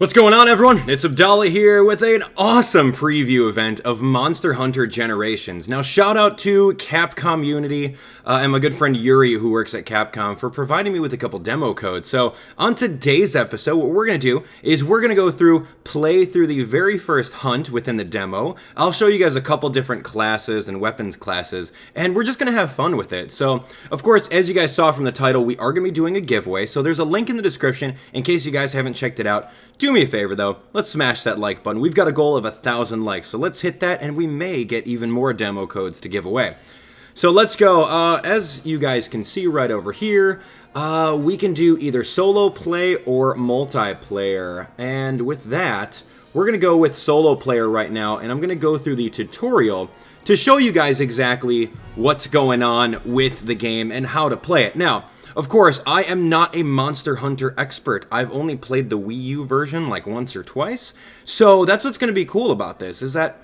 What's going on, everyone? It's Abdallah here with an awesome preview event of Monster Hunter Generations. Now, shout out to Capcom Unity and my good friend Yuri, who works at Capcom, for providing me with a couple demo codes. So, on today's episode, what we're going to do is we're going to go play through the very first hunt within the demo. I'll show you guys a couple different classes and weapons classes, and we're just going to have fun with it. So, of course, as you guys saw from the title, we are going to be doing a giveaway. So, there's a link in the description in case you guys haven't checked it out. Do me a favor though, let's smash that like button. We've got a goal of 1,000 likes, so let's hit that and we may get even more demo codes to give away. So let's go. As you guys can see right over here, we can do either solo play or multiplayer. And with that, we're going to go with solo player right now, and I'm going to go through the tutorial to show you guys exactly what's going on with the game and how to play it. Now, of course, I am not a Monster Hunter expert. I've only played the Wii U version like once or twice. So that's what's going to be cool about this, is that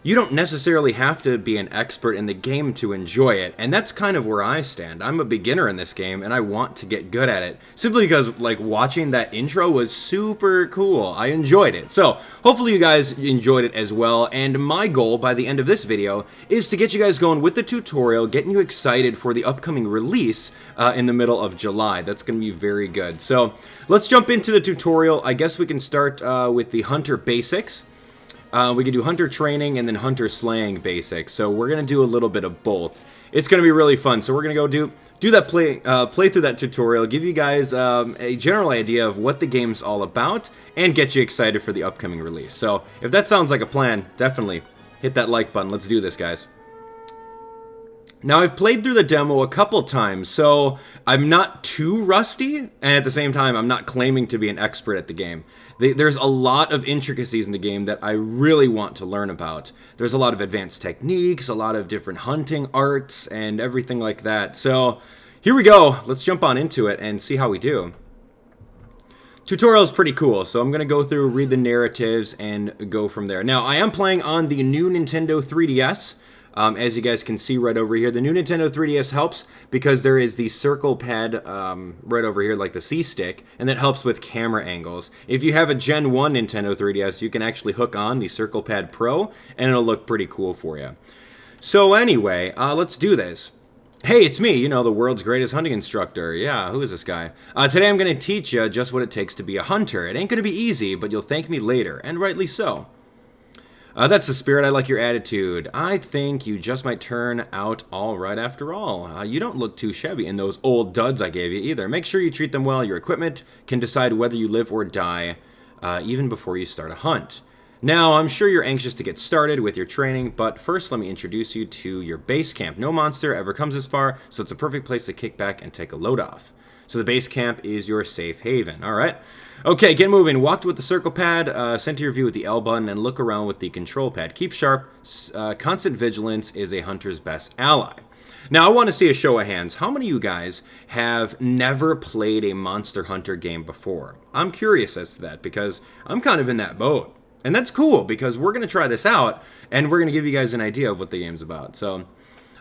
you don't necessarily have to be an expert in the game to enjoy it. And that's kind of where I stand. I'm a beginner in this game and I want to get good at it. Simply because like watching that intro was super cool. I enjoyed it. So hopefully you guys enjoyed it as well. And my goal by the end of this video is to get you guys going with the tutorial, getting you excited for the upcoming release in the middle of July. That's going to be very good. So let's jump into the tutorial. I guess we can start with the Hunter basics. We can do hunter training and then hunter slaying basics. So we're going to do a little bit of both. It's going to be really fun. So we're going to go do that play through that tutorial, give you guys a general idea of what the game's all about, and get you excited for the upcoming release. So if that sounds like a plan, definitely hit that like button. Let's do this, guys. Now, I've played through the demo a couple times, so I'm not too rusty, and at the same time, I'm not claiming to be an expert at the game. There's a lot of intricacies in the game that I really want to learn about. There's a lot of advanced techniques, a lot of different hunting arts, and everything like that. So, here we go. Let's jump on into it and see how we do. Tutorial is pretty cool, so I'm going to go through, read the narratives, and go from there. Now, I am playing on the new Nintendo 3DS. As you guys can see right over here, the new Nintendo 3DS helps because there is the circle pad right over here, like the C-stick, and that helps with camera angles. If you have a Gen 1 Nintendo 3DS, you can actually hook on the Circle Pad Pro, and it'll look pretty cool for you. So anyway, let's do this. Hey, it's me, you know, the world's greatest hunting instructor. Yeah, who is this guy? Today I'm going to teach you just what it takes to be a hunter. It ain't going to be easy, but you'll thank me later, and rightly so. That's the spirit. I like your attitude. I think you just might turn out all right after all. You don't look too shabby in those old duds I gave you either. Make sure you treat them well. Your equipment can decide whether you live or die, even before you start a hunt. Now, I'm sure you're anxious to get started with your training, but first let me introduce you to your base camp. No monster ever comes this far, so it's a perfect place to kick back and take a load off. So the base camp is your safe haven. All right. Okay, get moving. Walk with the circle pad, center your view with the L button, and look around with the control pad. Keep sharp. Constant vigilance is a hunter's best ally. Now, I want to see a show of hands. How many of you guys have never played a Monster Hunter game before? I'm curious as to that because I'm kind of in that boat. And that's cool because we're going to try this out, and we're going to give you guys an idea of what the game's about. So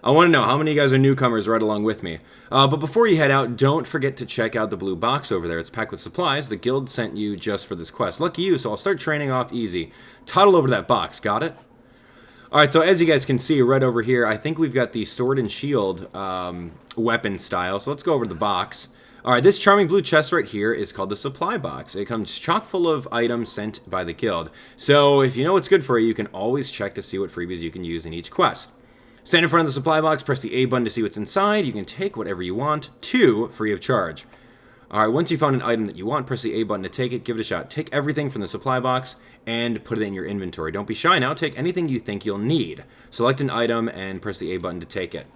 I want to know how many of you guys are newcomers right along with me. But before you head out, don't forget to check out the blue box over there. It's packed with supplies the guild sent you just for this quest. Lucky you, so I'll start training off easy. Toddle over to that box, got it? Alright, so as you guys can see right over here, I think we've got the sword and shield weapon style. So let's go over to the box. Alright, this charming blue chest right here is called the supply box. It comes chock full of items sent by the guild. So if you know what's good for you, you can always check to see what freebies you can use in each quest. Stand in front of the supply box, press the A button to see what's inside. You can take whatever you want, free of charge. Alright, once you found an item that you want, press the A button to take it, give it a shot. Take everything from the supply box and put it in your inventory. Don't be shy now, take anything you think you'll need. Select an item and press the A button to take it.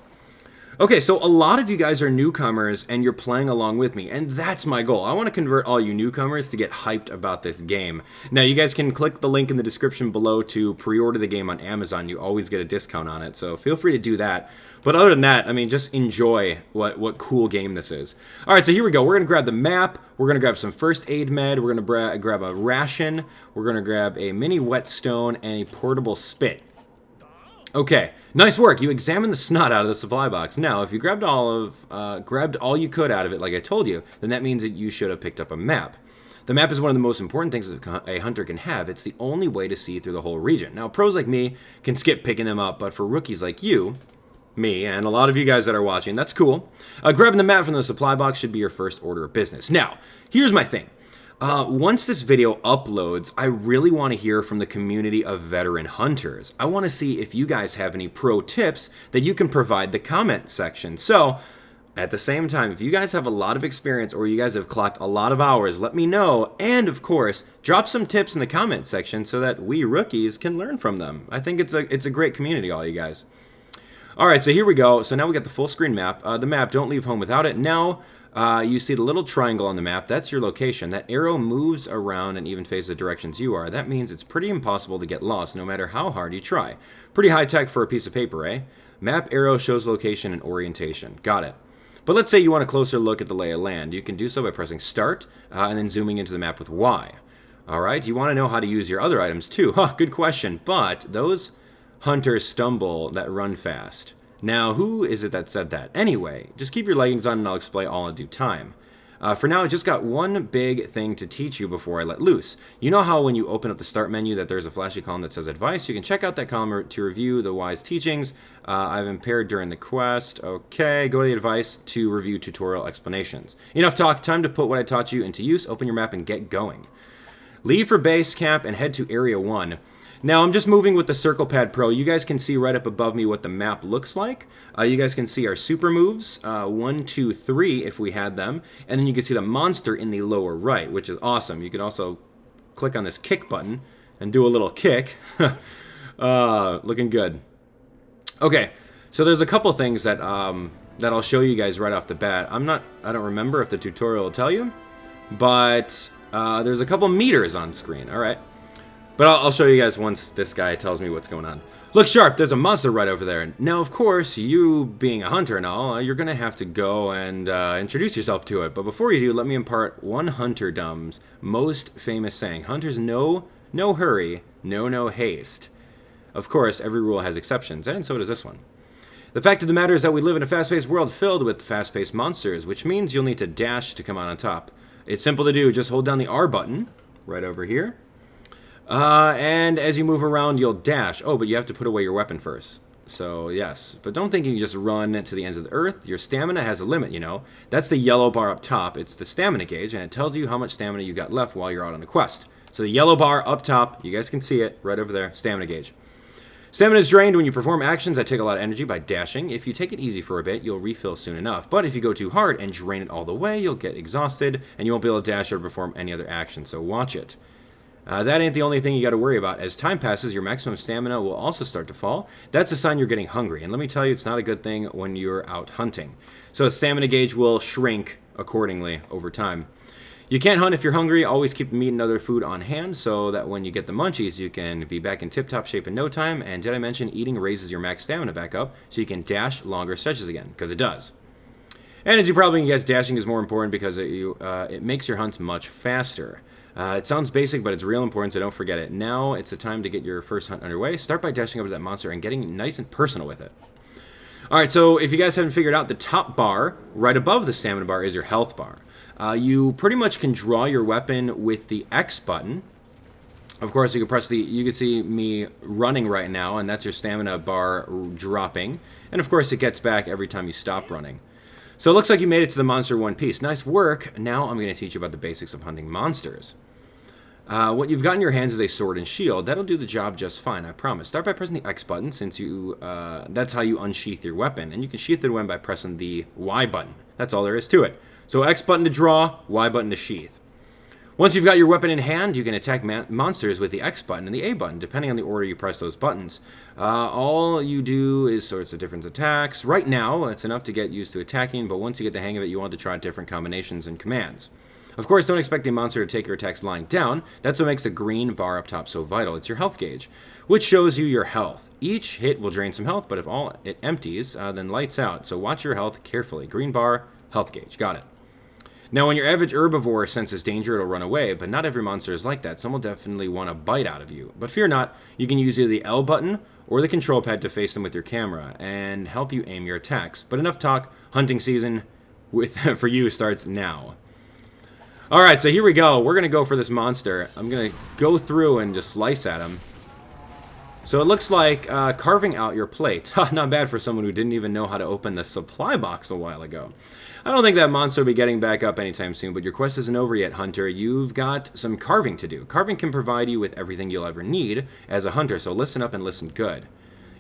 Okay, so a lot of you guys are newcomers and you're playing along with me, and that's my goal. I want to convert all you newcomers to get hyped about this game. Now, you guys can click the link in the description below to pre-order the game on Amazon. You always get a discount on it, so feel free to do that. But other than that, I mean, just enjoy what cool game this is. All right, so here we go. We're going to grab the map. We're going to grab some first aid med. We're going to grab a ration. We're going to grab a mini whetstone and a portable spit. Okay, nice work. You examined the snot out of the supply box. Now, if you grabbed all you could out of it, like I told you, then that means that you should have picked up a map. The map is one of the most important things a hunter can have. It's the only way to see through the whole region. Now, pros like me can skip picking them up, but for rookies like you, me, and a lot of you guys that are watching, that's cool. Grabbing the map from the supply box should be your first order of business. Now, here's my thing. Once this video uploads, I really want to hear from the community of veteran hunters. I want to see if you guys have any pro tips that you can provide the comment section. So, at the same time, if you guys have a lot of experience or you guys have clocked a lot of hours, let me know. And of course, drop some tips in the comment section so that we rookies can learn from them. I think it's a great community, all you guys. All right, so here we go. So now we got the full screen map. The map, don't leave home without it. Now, you see the little triangle on the map. That's your location. That arrow moves around and even faces the directions you are. That means it's pretty impossible to get lost no matter how hard you try. Pretty high tech for a piece of paper, eh? Map arrow shows location and orientation. Got it. But let's say you want a closer look at the lay of land. You can do so by pressing start and then zooming into the map with Y. All right, you want to know how to use your other items too. Huh, good question. But those hunters stumble that run fast. Now, who is it that said that? Anyway, just keep your leggings on and I'll explain all in due time. For now, I just got one big thing to teach you before I let loose. You know how when you open up the start menu that there's a flashy column that says advice? You can check out that column to review the wise teachings I've impaired during the quest. Okay, go to the advice to review tutorial explanations. Enough talk, time to put what I taught you into use. Open your map and get going. Leave for base camp and head to Area 1. Now, I'm just moving with the Circle Pad Pro. You guys can see right up above me what the map looks like. You guys can see our super moves, 1, 2, 3 if we had them. And then you can see the monster in the lower right, which is awesome. You can also click on this kick button and do a little kick. Looking good. Okay, so there's a couple things that that I'll show you guys right off the bat. I don't remember if the tutorial will tell you, but there's a couple meters on screen, all right? But I'll show you guys once this guy tells me what's going on. Look sharp, there's a monster right over there. Now, of course, you being a hunter and all, you're going to have to go and introduce yourself to it. But before you do, let me impart one hunterdom's most famous saying. Hunters know no hurry, no haste. Of course, every rule has exceptions, and so does this one. The fact of the matter is that we live in a fast-paced world filled with fast-paced monsters, which means you'll need to dash to come out on top. It's simple to do. Just hold down the R button right over here. And as you move around, you'll dash. Oh, but you have to put away your weapon first. So, yes. But don't think you can just run to the ends of the earth. Your stamina has a limit, you know. That's the yellow bar up top. It's the stamina gauge, and it tells you how much stamina you got left while you're out on the quest. So the yellow bar up top, you guys can see it right over there, stamina gauge. Stamina is drained when you perform actions that take a lot of energy by dashing. If you take it easy for a bit, you'll refill soon enough. But if you go too hard and drain it all the way, you'll get exhausted, and you won't be able to dash or perform any other action, so watch it. That ain't the only thing you got to worry about. As time passes, your maximum stamina will also start to fall. That's a sign you're getting hungry. And let me tell you, it's not a good thing when you're out hunting. So the stamina gauge will shrink accordingly over time. You can't hunt if you're hungry. Always keep meat and other food on hand so that when you get the munchies, you can be back in tip-top shape in no time. And did I mention eating raises your max stamina back up so you can dash longer stretches again? Because it does. And as you probably guess, dashing is more important because it makes your hunts much faster. It sounds basic, but it's real important, so don't forget it. Now it's the time to get your first hunt underway. Start by dashing over to that monster and getting nice and personal with it. Alright, so if you guys haven't figured out, the top bar, right above the stamina bar, is your health bar. You pretty much can draw your weapon with the X button. Of course, you can see me running right now, and that's your stamina bar dropping. And of course, it gets back every time you stop running. So it looks like you made it to the monster one piece. Nice work. Now I'm going to teach you about the basics of hunting monsters. What you've got in your hands is a sword and shield. That'll do the job just fine, I promise. Start by pressing the X button, since that's how you unsheath your weapon. And you can sheath the weapon by pressing the Y button. That's all there is to it. So X button to draw, Y button to sheath. Once you've got your weapon in hand, you can attack monsters with the X button and the A button, depending on the order you press those buttons. All you do is sorts of different attacks. Right now, it's enough to get used to attacking, but once you get the hang of it, you want to try different combinations and commands. Of course, don't expect the monster to take your attacks lying down. That's what makes the green bar up top so vital. It's your health gauge, which shows you your health. Each hit will drain some health, but if all it empties, then lights out. So watch your health carefully. Green bar, health gauge. Got it. Now, when your average herbivore senses danger, it'll run away, but not every monster is like that. Some will definitely want to bite out of you. But fear not, you can use either the L button or the control pad to face them with your camera and help you aim your attacks. But enough talk, hunting season for you starts now. Alright, so here we go. We're going to go for this monster. I'm going to go through and just slice at him. So it looks like carving out your plate. Not bad for someone who didn't even know how to open the supply box a while ago. I don't think that monster will be getting back up anytime soon, but your quest isn't over yet, Hunter. You've got some carving to do. Carving can provide you with everything you'll ever need as a hunter, so listen up and listen good.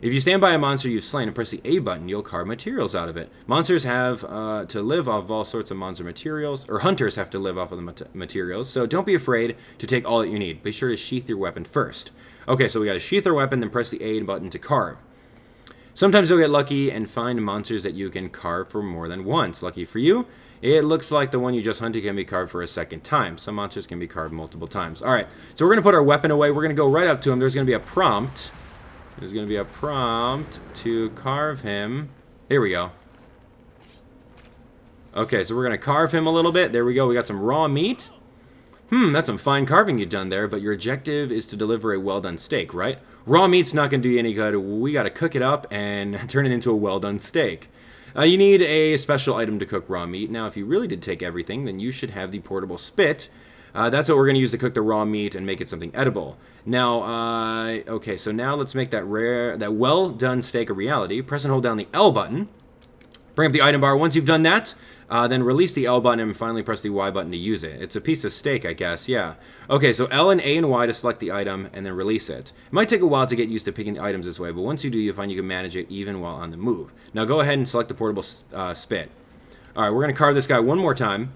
If you stand by a monster you've slain and press the A button, you'll carve materials out of it. Monsters have to live off of all sorts of monster materials, or hunters have to live off of the materials, so don't be afraid to take all that you need. Be sure to sheath your weapon first. Okay, so we gotta sheath our weapon, then press the A button to carve. Sometimes you'll get lucky and find monsters that you can carve for more than once. Lucky for you, it looks like the one you just hunted can be carved for a second time. Some monsters can be carved multiple times. Alright, so we're gonna put our weapon away. We're gonna go right up to him. There's gonna be a prompt. There's going to be a prompt to carve him. Here we go. Okay, so we're going to carve him a little bit. There we go. We got some raw meat. That's some fine carving you've done there, but your objective is to deliver a well-done steak, right? Raw meat's not going to do you any good. We got to cook it up and turn it into a well-done steak. You need a special item to cook raw meat. Now, if you really did take everything, then you should have the portable spit. That's what we're going to use to cook the raw meat and make it something edible. Now, okay, so now let's make that well-done steak a reality. Press and hold down the L button. Bring up the item bar. Once you've done that, then release the L button and finally press the Y button to use it. It's a piece of steak, I guess, yeah. Okay, so L and A and Y to select the item and then release it. It might take a while to get used to picking the items this way, but once you do, you'll find you can manage it even while on the move. Now go ahead and select the portable spit. Alright, we're going to carve this guy one more time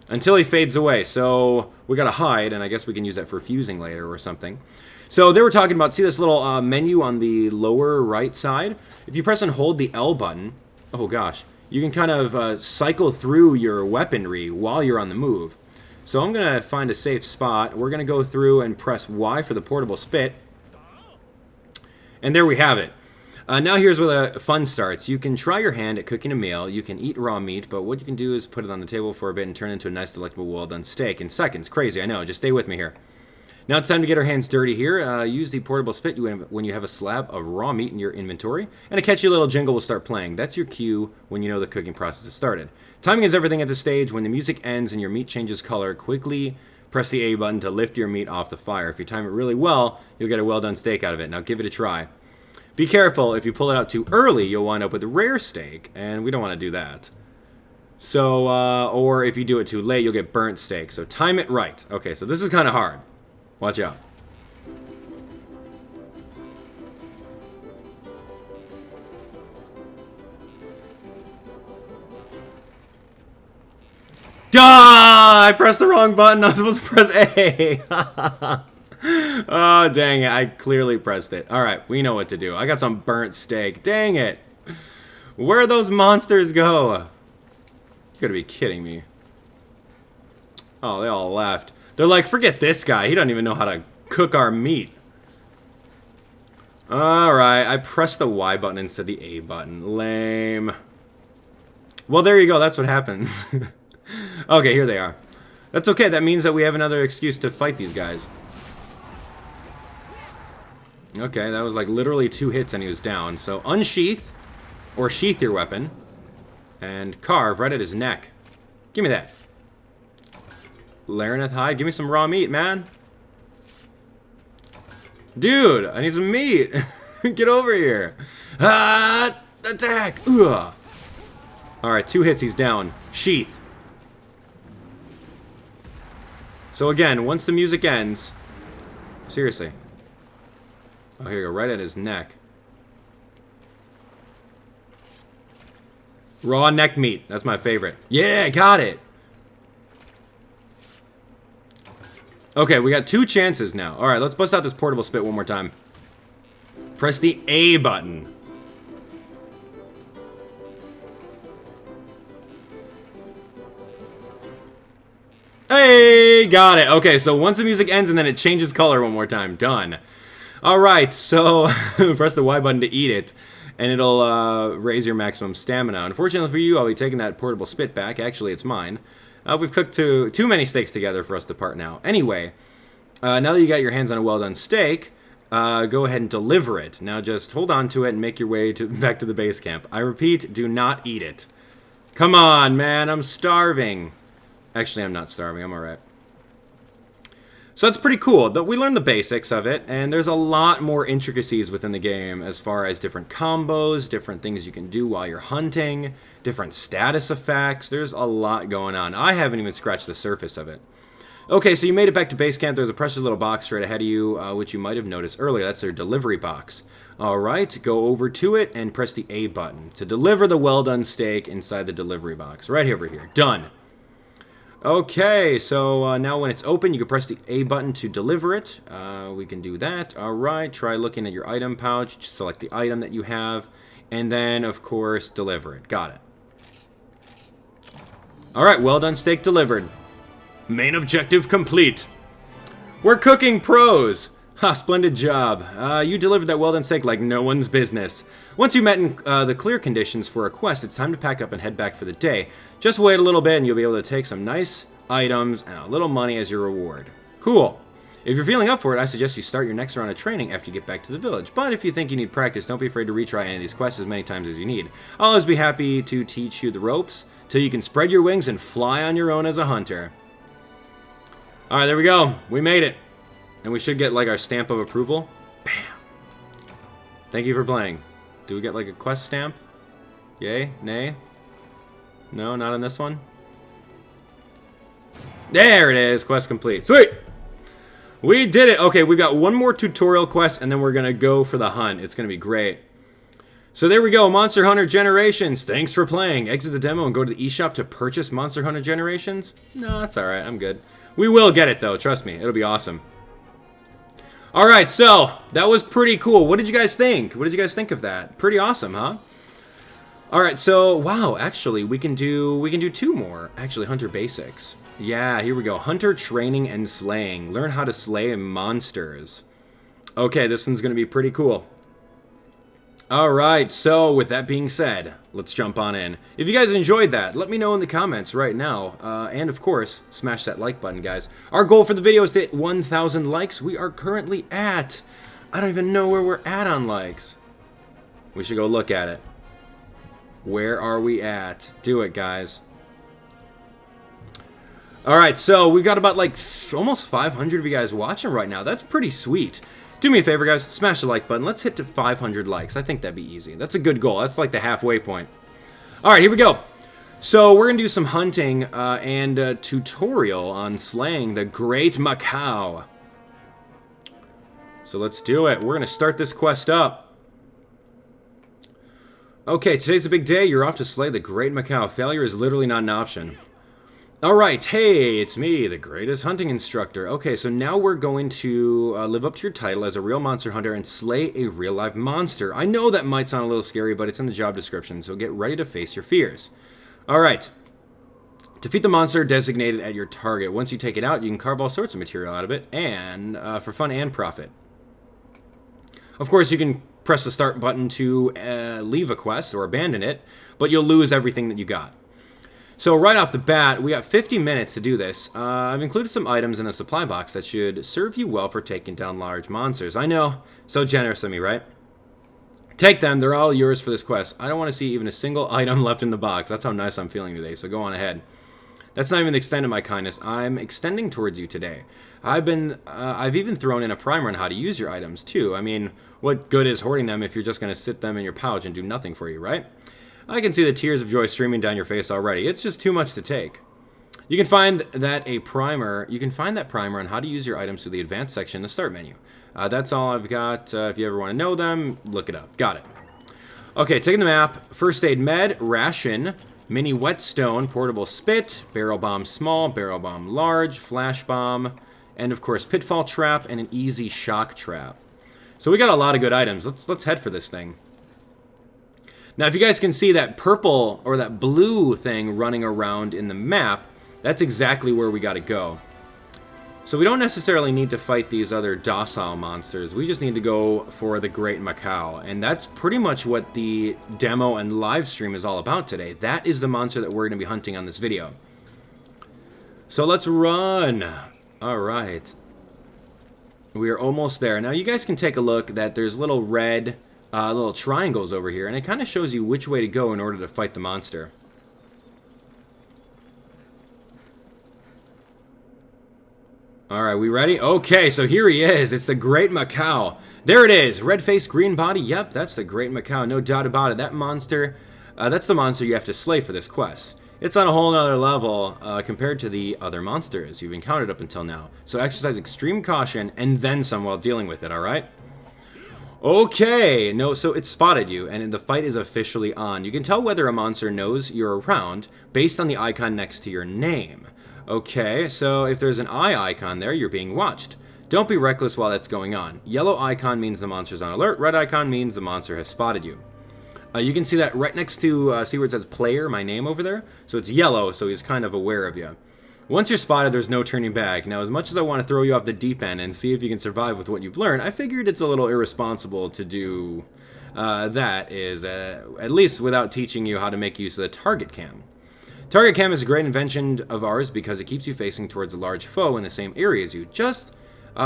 until he fades away. So we got to hide, and I guess we can use that for fusing later or something. So they were talking about, see this little menu on the lower right side? If you press and hold the L button, oh gosh, you can kind of cycle through your weaponry while you're on the move. So I'm going to find a safe spot. We're going to go through and press Y for the portable spit. And there we have it. Now here's where the fun starts. You can try your hand at cooking a meal. You can eat raw meat, but what you can do is put it on the table for a bit and turn it into a nice, delectable, well-done steak in seconds. Crazy, I know. Just stay with me here. Now it's time to get our hands dirty here. Use the portable spit when you have a slab of raw meat in your inventory, and a catchy little jingle will start playing. That's your cue when you know the cooking process has started. Timing is everything at this stage. When the music ends and your meat changes color, quickly press the A button to lift your meat off the fire. If you time it really well, you'll get a well-done steak out of it. Now give it a try. Be careful, if you pull it out too early, you'll wind up with a rare steak, and we don't want to do that. So, or if you do it too late, you'll get burnt steak. So time it right. Okay, so this is kind of hard. Watch out. Ah! I pressed the wrong button. I was supposed to press A. Oh, dang it. I clearly pressed it. Alright, we know what to do. I got some burnt steak. Dang it. Where'd those monsters go? You gotta be kidding me. Oh, they all left. They're like, forget this guy. He doesn't even know how to cook our meat. Alright, I pressed the Y button instead of the A button. Lame. Well, there you go. That's what happens. Okay, here they are. That's okay. That means that we have another excuse to fight these guys. Okay, that was like literally 2 hits and he was down. So unsheath, or sheath your weapon, and carve right at his neck. Give me that. Lareneth hide, give me some raw meat, man. Dude, I need some meat. Get over here. Ah, attack. Ugh. Alright, 2 hits, he's down. Sheath. So again, once the music ends, seriously. Oh, here you go, right at his neck. Raw neck meat. That's my favorite. Yeah, got it. Okay, we got 2 chances now. Alright, let's bust out this portable spit one more time. Press the A button. Hey, got it. Okay, so once the music ends and then it changes color one more time. Done. Alright, so press the Y button to eat it, and it'll raise your maximum stamina. Unfortunately for you, I'll be taking that portable spit back. Actually, it's mine. We've cooked too many steaks together for us to part now. Anyway, now that you got your hands on a well-done steak, go ahead and deliver it. Now just hold on to it and make your way back to the base camp. I repeat, do not eat it. Come on, man, I'm starving. Actually, I'm not starving. I'm alright. So that's pretty cool. We learned the basics of it, and there's a lot more intricacies within the game as far as different combos, different things you can do while you're hunting, different status effects. There's a lot going on. I haven't even scratched the surface of it. Okay, so you made it back to base camp. There's a precious little box right ahead of you, which you might have noticed earlier. That's their delivery box. Alright, go over to it and press the A button to deliver the well-done steak inside the delivery box. Right over here. Done. Okay, so now when it's open, you can press the A button to deliver it. We can do that. Alright, try looking at your item pouch. Just select the item that you have. And then, of course, deliver it. Got it. Alright, well done steak delivered. Main objective complete. We're cooking pros. Ha, splendid job. You delivered that well done steak like no one's business. Once you met in the clear conditions for a quest, it's time to pack up and head back for the day. Just wait a little bit and you'll be able to take some nice items and a little money as your reward. Cool. If you're feeling up for it, I suggest you start your next round of training after you get back to the village. But if you think you need practice, don't be afraid to retry any of these quests as many times as you need. I'll always be happy to teach you the ropes till you can spread your wings and fly on your own as a hunter. Alright, there we go. We made it. And we should get, like, our stamp of approval. Bam. Thank you for playing. Do we get, like, a quest stamp? Yay? Nay? No, not on this one? There it is. Quest complete. Sweet! We did it! Okay, we've got one more tutorial quest, and then we're going to go for the hunt. It's going to be great. So there we go. Monster Hunter Generations. Thanks for playing. Exit the demo and go to the eShop to purchase Monster Hunter Generations? No, that's alright. I'm good. We will get it, though. Trust me. It'll be awesome. Alright, so, that was pretty cool. What did you guys think? What did you guys think of that? Pretty awesome, huh? Alright, so, wow, actually, we can do two more. Actually, Hunter Basics. Yeah, here we go. Hunter Training and Slaying. Learn how to slay monsters. Okay, this one's going to be pretty cool. Alright, so with that being said, let's jump on in. If you guys enjoyed that, let me know in the comments right now. And of course, smash that like button, guys. Our goal for the video is to hit 1,000 likes. We are currently at... I don't even know where we're at on likes. We should go look at it. Where are we at? Do it, guys. Alright, so we've got about like almost 500 of you guys watching right now. That's pretty sweet. Do me a favor, guys. Smash the like button. Let's hit to 500 likes. I think that'd be easy. That's a good goal. That's like the halfway point. Alright, here we go. So we're going to do some hunting and a tutorial on slaying the Great Maccao. So let's do it. We're going to start this quest up. Okay, today's a big day. You're off to slay the Great Maccao. Failure is literally not an option. Alright, hey, it's me, the greatest hunting instructor. Okay, so now we're going to live up to your title as a real monster hunter and slay a real live monster. I know that might sound a little scary, but it's in the job description, so get ready to face your fears. Alright. Defeat the monster designated at your target. Once you take it out, you can carve all sorts of material out of it, and for fun and profit. Of course, you can press the start button to leave a quest or abandon it, but you'll lose everything that you got. So right off the bat, we got 50 minutes to do this. I've included some items in the supply box that should serve you well for taking down large monsters. I know, so generous of me, right? Take them, they're all yours for this quest. I don't want to see even a single item left in the box. That's how nice I'm feeling today, so go on ahead. That's not even the extent of my kindness. I'm extending towards you today. I've even thrown in a primer on how to use your items, too. I mean, what good is hoarding them if you're just going to sit them in your pouch and do nothing for you, right? I can see the tears of joy streaming down your face already. It's just too much to take. You can find that primer on how to use your items through the advanced section in the start menu. That's all I've got. If you ever want to know them, look it up. Got it. Okay, taking the map. First aid med, ration, mini whetstone, portable spit, barrel bomb small, barrel bomb large, flash bomb, and of course pitfall trap and an easy shock trap. So we got a lot of good items. Let's head for this thing. Now, if you guys can see that purple or that blue thing running around in the map, that's exactly where we got to go. So we don't necessarily need to fight these other docile monsters. We just need to go for the Great Maccao. And that's pretty much what the demo and live stream is all about today. That is the monster that we're going to be hunting on this video. So let's run. All right. We are almost there. Now, you guys can take a look that there's little red... little triangles over here, and it kind of shows you which way to go in order to fight the monster. All right, we ready? Okay, so here he is. It's the Great Maccao. There it is. Red face, green body. Yep, that's the Great Maccao. No doubt about it. That monster, that's the monster you have to slay for this quest. It's on a whole nother level compared to the other monsters you've encountered up until now. So exercise extreme caution and then some while dealing with it, all right? Okay, no, so it spotted you, and the fight is officially on. You can tell whether a monster knows you're around based on the icon next to your name. Okay, so if there's an eye icon there, you're being watched. Don't be reckless while that's going on. Yellow icon means the monster's on alert. Red icon means the monster has spotted you. You can see that right next to, see where it says player, my name over there? So it's yellow, so he's kind of aware of you. Once you're spotted, there's no turning back. Now, as much as I want to throw you off the deep end and see if you can survive with what you've learned, I figured it's a little irresponsible to do that, at least without teaching you how to make use of the target cam. Target cam is a great invention of ours because it keeps you facing towards a large foe in the same area as you. Just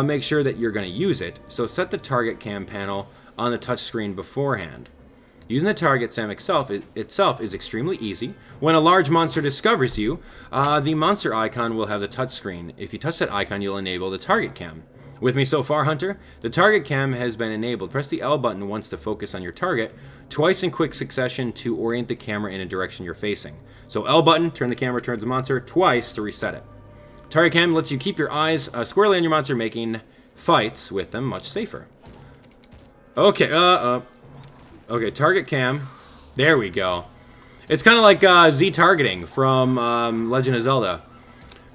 make sure that you're going to use it, so set the target cam panel on the touchscreen beforehand. Using the target cam itself is extremely easy. When a large monster discovers you, the monster icon will have the touchscreen. If you touch that icon, you'll enable the target cam. With me so far, Hunter? The target cam has been enabled. Press the L button once to focus on your target, twice in quick succession to orient the camera in a direction you're facing. So L button, turn the camera towards the monster, twice to reset it. Target cam lets you keep your eyes squarely on your monster, making fights with them much safer. Okay, okay, target cam. There we go. It's kind of like Z targeting from Legend of Zelda.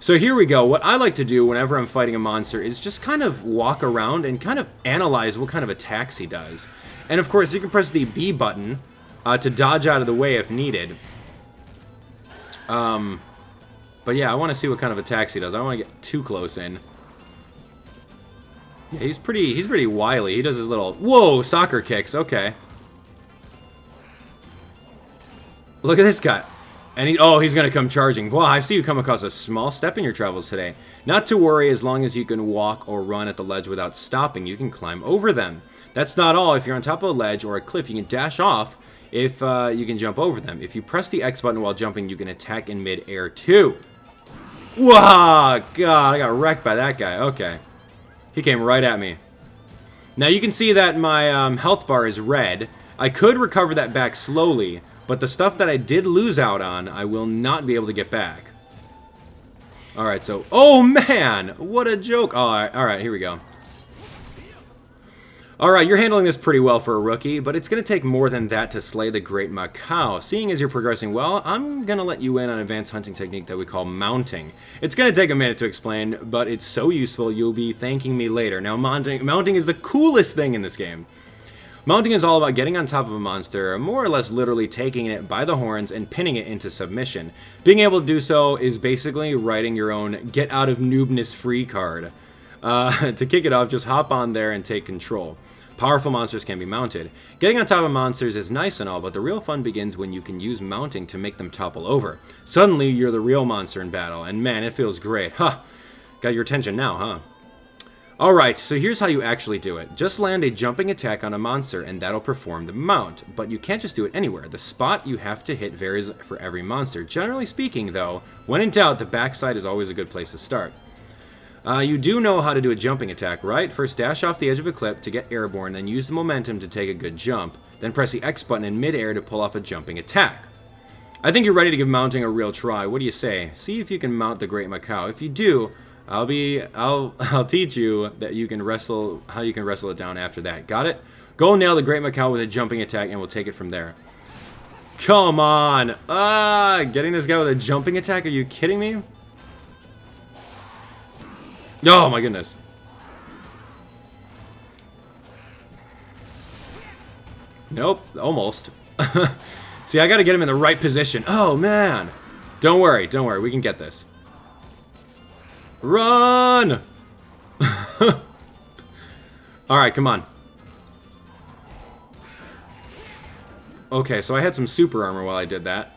So here we go. What I like to do whenever I'm fighting a monster is just kind of walk around and kind of analyze what kind of attacks he does. And of course, you can press the B button to dodge out of the way if needed. But yeah, I want to see what kind of attacks he does. I don't want to get too close in. Yeah, he's pretty wily. He does his little, whoa, soccer kicks. Okay. Look at this guy. And he's going to come charging. Wow, I see you come across a small step in your travels today. Not to worry, as long as you can walk or run at the ledge without stopping, you can climb over them. That's not all. If you're on top of a ledge or a cliff, you can dash off if you can jump over them. If you press the X button while jumping, you can attack in mid-air too. Wow, God, I got wrecked by that guy. Okay. He came right at me. Now you can see that my health bar is red. I could recover that back slowly, but the stuff that I did lose out on, I will not be able to get back. Alright, so... Oh, man! What a joke! Alright, here we go. Alright, you're handling this pretty well for a rookie, but it's going to take more than that to slay the Great Maccao. Seeing as you're progressing well, I'm going to let you in on an advanced hunting technique that we call mounting. It's going to take a minute to explain, but it's so useful you'll be thanking me later. Now, mounting is the coolest thing in this game. Mounting is all about getting on top of a monster, more or less literally taking it by the horns and pinning it into submission. Being able to do so is basically writing your own get out of noobness free card. To kick it off, just hop on there and take control. Powerful monsters can be mounted. Getting on top of monsters is nice and all, but the real fun begins when you can use mounting to make them topple over. Suddenly, you're the real monster in battle, and man, it feels great. Huh. Got your attention now, huh? Alright, so here's how you actually do it. Just land a jumping attack on a monster, and that'll perform the mount. But you can't just do it anywhere. The spot you have to hit varies for every monster. Generally speaking, though, when in doubt, the backside is always a good place to start. You do know how to do a jumping attack, right? First dash off the edge of a cliff to get airborne, then use the momentum to take a good jump. Then press the X button in midair to pull off a jumping attack. I think you're ready to give mounting a real try. What do you say? See if you can mount the Great Maccao. If you do, I'll teach you that you can wrestle, how you can wrestle it down after that. Got it? Go nail the Great Maccao with a jumping attack and we'll take it from there. Come on! Getting this guy with a jumping attack? Are you kidding me? Oh my goodness. Nope, almost. See, I gotta get him in the right position. Oh man! Don't worry, we can get this. Run! Alright, come on. Okay, so I had some super armor while I did that.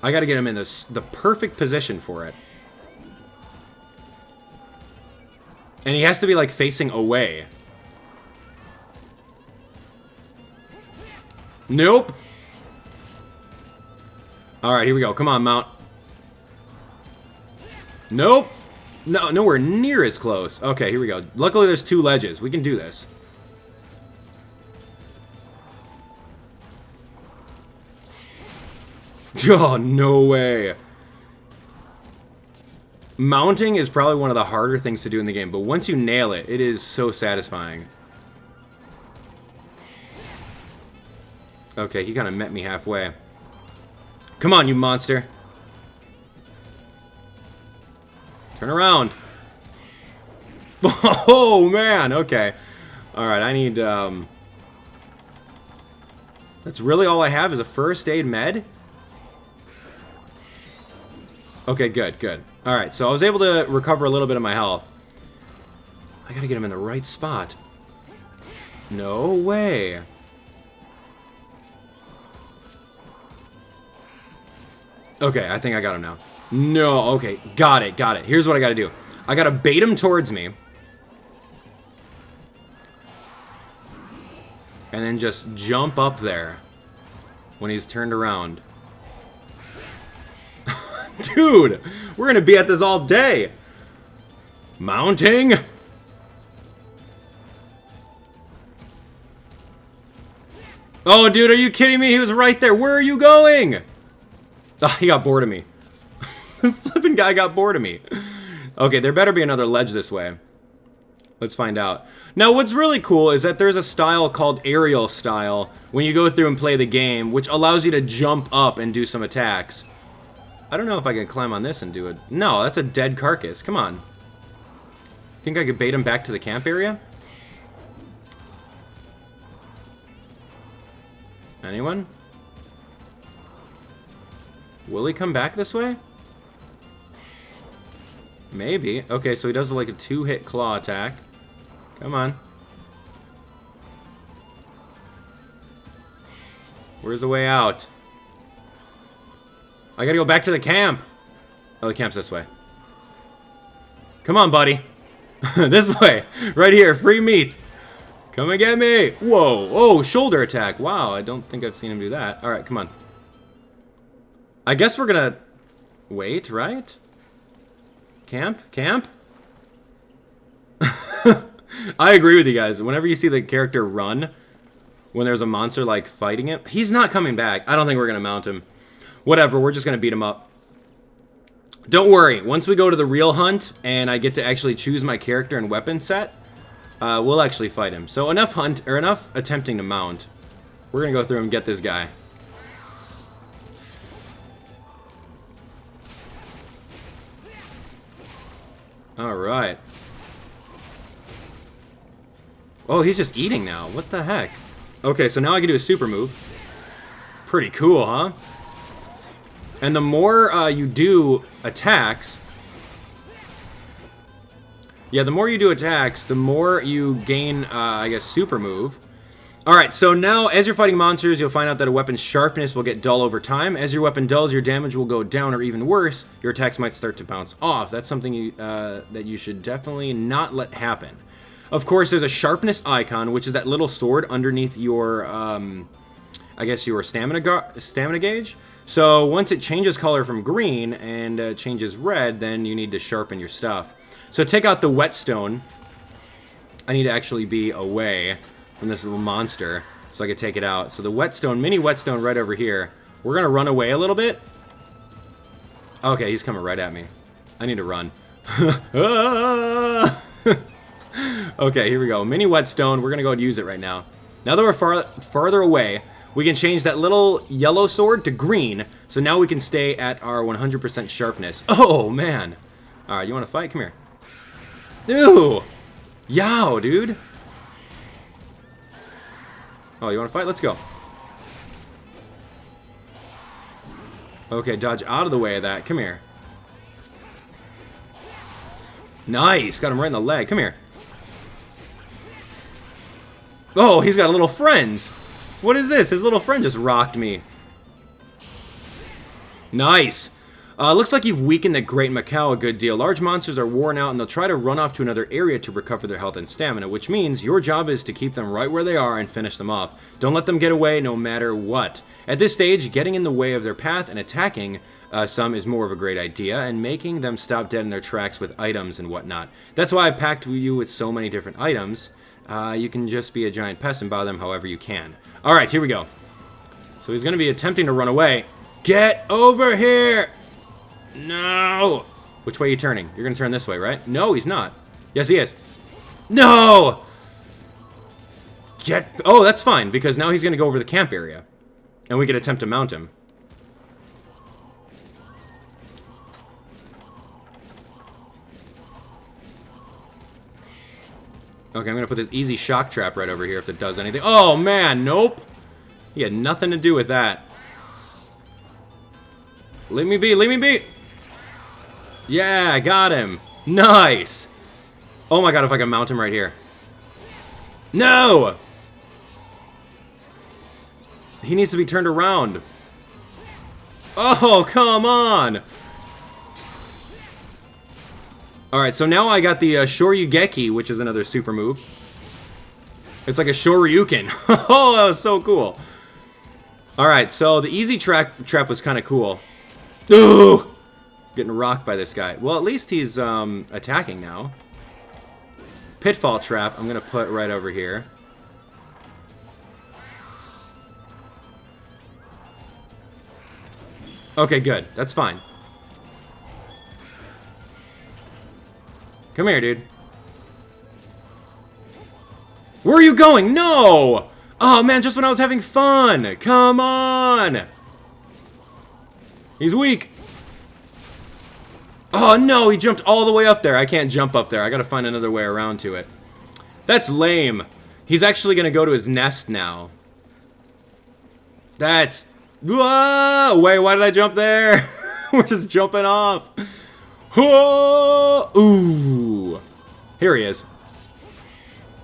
I gotta get him in the perfect position for it. And he has to be, like, facing away. Nope. Alright, here we go. Come on, mount. Nope. No, nowhere near as close. Okay, here we go. Luckily, there's 2 ledges. We can do this. Oh, no way. Mounting is probably one of the harder things to do in the game, but once you nail it, it is so satisfying. Okay, he kind of met me halfway. Come on, you monster. Turn around. Oh, man. Okay. All right, I need... That's really all I have is a first aid med? Okay, good, good. All right, so I was able to recover a little bit of my health. I gotta get him in the right spot. No way. Okay, I think I got him now. No, okay, got it, got it. Here's what I gotta do. I gotta bait him towards me. And then just jump up there when he's turned around. Dude, we're gonna be at this all day. Mounting. Oh, dude, are you kidding me? He was right there. Where are you going? Oh, he got bored of me. The flipping guy got bored of me. Okay, there better be another ledge this way. Let's find out. Now, what's really cool is that there's a style called aerial style when you go through and play the game, which allows you to jump up and do some attacks. I don't know if I can climb on this and do it. No, that's a dead carcass. Come on. Think I could bait him back to the camp area? Anyone? Will he come back this way? Maybe. Okay, so he does like a 2-hit claw attack. Come on. Where's the way out? I gotta go back to the camp. Oh, the camp's this way. Come on, buddy. This way. Right here. Free meat. Come and get me. Whoa. Oh, shoulder attack. Wow, I don't think I've seen him do that. Alright, come on. I guess we're gonna wait, right? Camp? Camp? I agree with you guys. Whenever you see the character run, when there's a monster like fighting it, he's not coming back. I don't think we're gonna mount him. Whatever, we're just gonna beat him up. Don't worry, once we go to the real hunt and I get to actually choose my character and weapon set, we'll actually fight him. So enough attempting to mount. We're gonna go through and get this guy. Alright. Oh, he's just eating now. What the heck? Okay, so now I can do a super move. Pretty cool, huh? And the more you do attacks... Yeah, the more you do attacks, the more you gain, I guess, super move. Alright, so now as you're fighting monsters, you'll find out that a weapon's sharpness will get dull over time. As your weapon dulls, your damage will go down, or even worse, your attacks might start to bounce off. That's something that you should definitely not let happen. Of course, there's a sharpness icon, which is that little sword underneath your, I guess, your stamina gauge. So once it changes color from green and changes red, then you need to sharpen your stuff. So take out the whetstone. I need to actually be away from this little monster so I can take it out. So the whetstone, mini whetstone right over here. We're going to run away a little bit. Okay, he's coming right at me. I need to run. Okay, here we go. Mini whetstone. We're going to go and use it right now. Now that we're farther away, we can change that little yellow sword to green. So now we can stay at our 100% sharpness. Oh, man. All right, you want to fight? Come here. Ew. Yow, dude. Oh, you want to fight? Let's go. Okay, dodge out of the way of that. Come here. Nice. Got him right in the leg. Come here. Oh, he's got little friends. What is this? His little friend just rocked me. Nice. Looks like you've weakened the Great Maccao a good deal. Large monsters are worn out and they'll try to run off to another area to recover their health and stamina, which means your job is to keep them right where they are and finish them off. Don't let them get away no matter what. At this stage, getting in the way of their path and attacking some is more of a great idea, and making them stop dead in their tracks with items and whatnot. That's why I packed you with so many different items. You can just be a giant pest and bother them however you can. Alright, here we go. So he's going to be attempting to run away. Get over here! No! Which way are you turning? You're going to turn this way, right? No, he's not. Yes, he is. No! Oh, that's fine, because now he's going to go over the camp area. And we can attempt to mount him. Okay, I'm going to put this easy shock trap right over here if it does anything. Oh, man, nope. He had nothing to do with that. Leave me be, leave me be. Yeah, I got him. Nice. Oh my god, if I can mount him right here. No! He needs to be turned around. Oh, come on! Alright, so now I got the Shoryugeki, which is another super move. It's like a Shoryuken. Oh, that was so cool. Alright, so the easy trap was kind of cool. Ooh! Getting rocked by this guy. Well, at least he's attacking now. Pitfall trap, I'm going to put right over here. Okay, good. That's fine. Come here, dude. Where are you going? No! Oh, man, just when I was having fun. Come on! He's weak. Oh, no, he jumped all the way up there. I can't jump up there. I gotta find another way around to it. That's lame. He's actually gonna go to his nest now. That's... Whoa! Wait, why did I jump there? We're just jumping off. Whoa! Ooh. Here he is.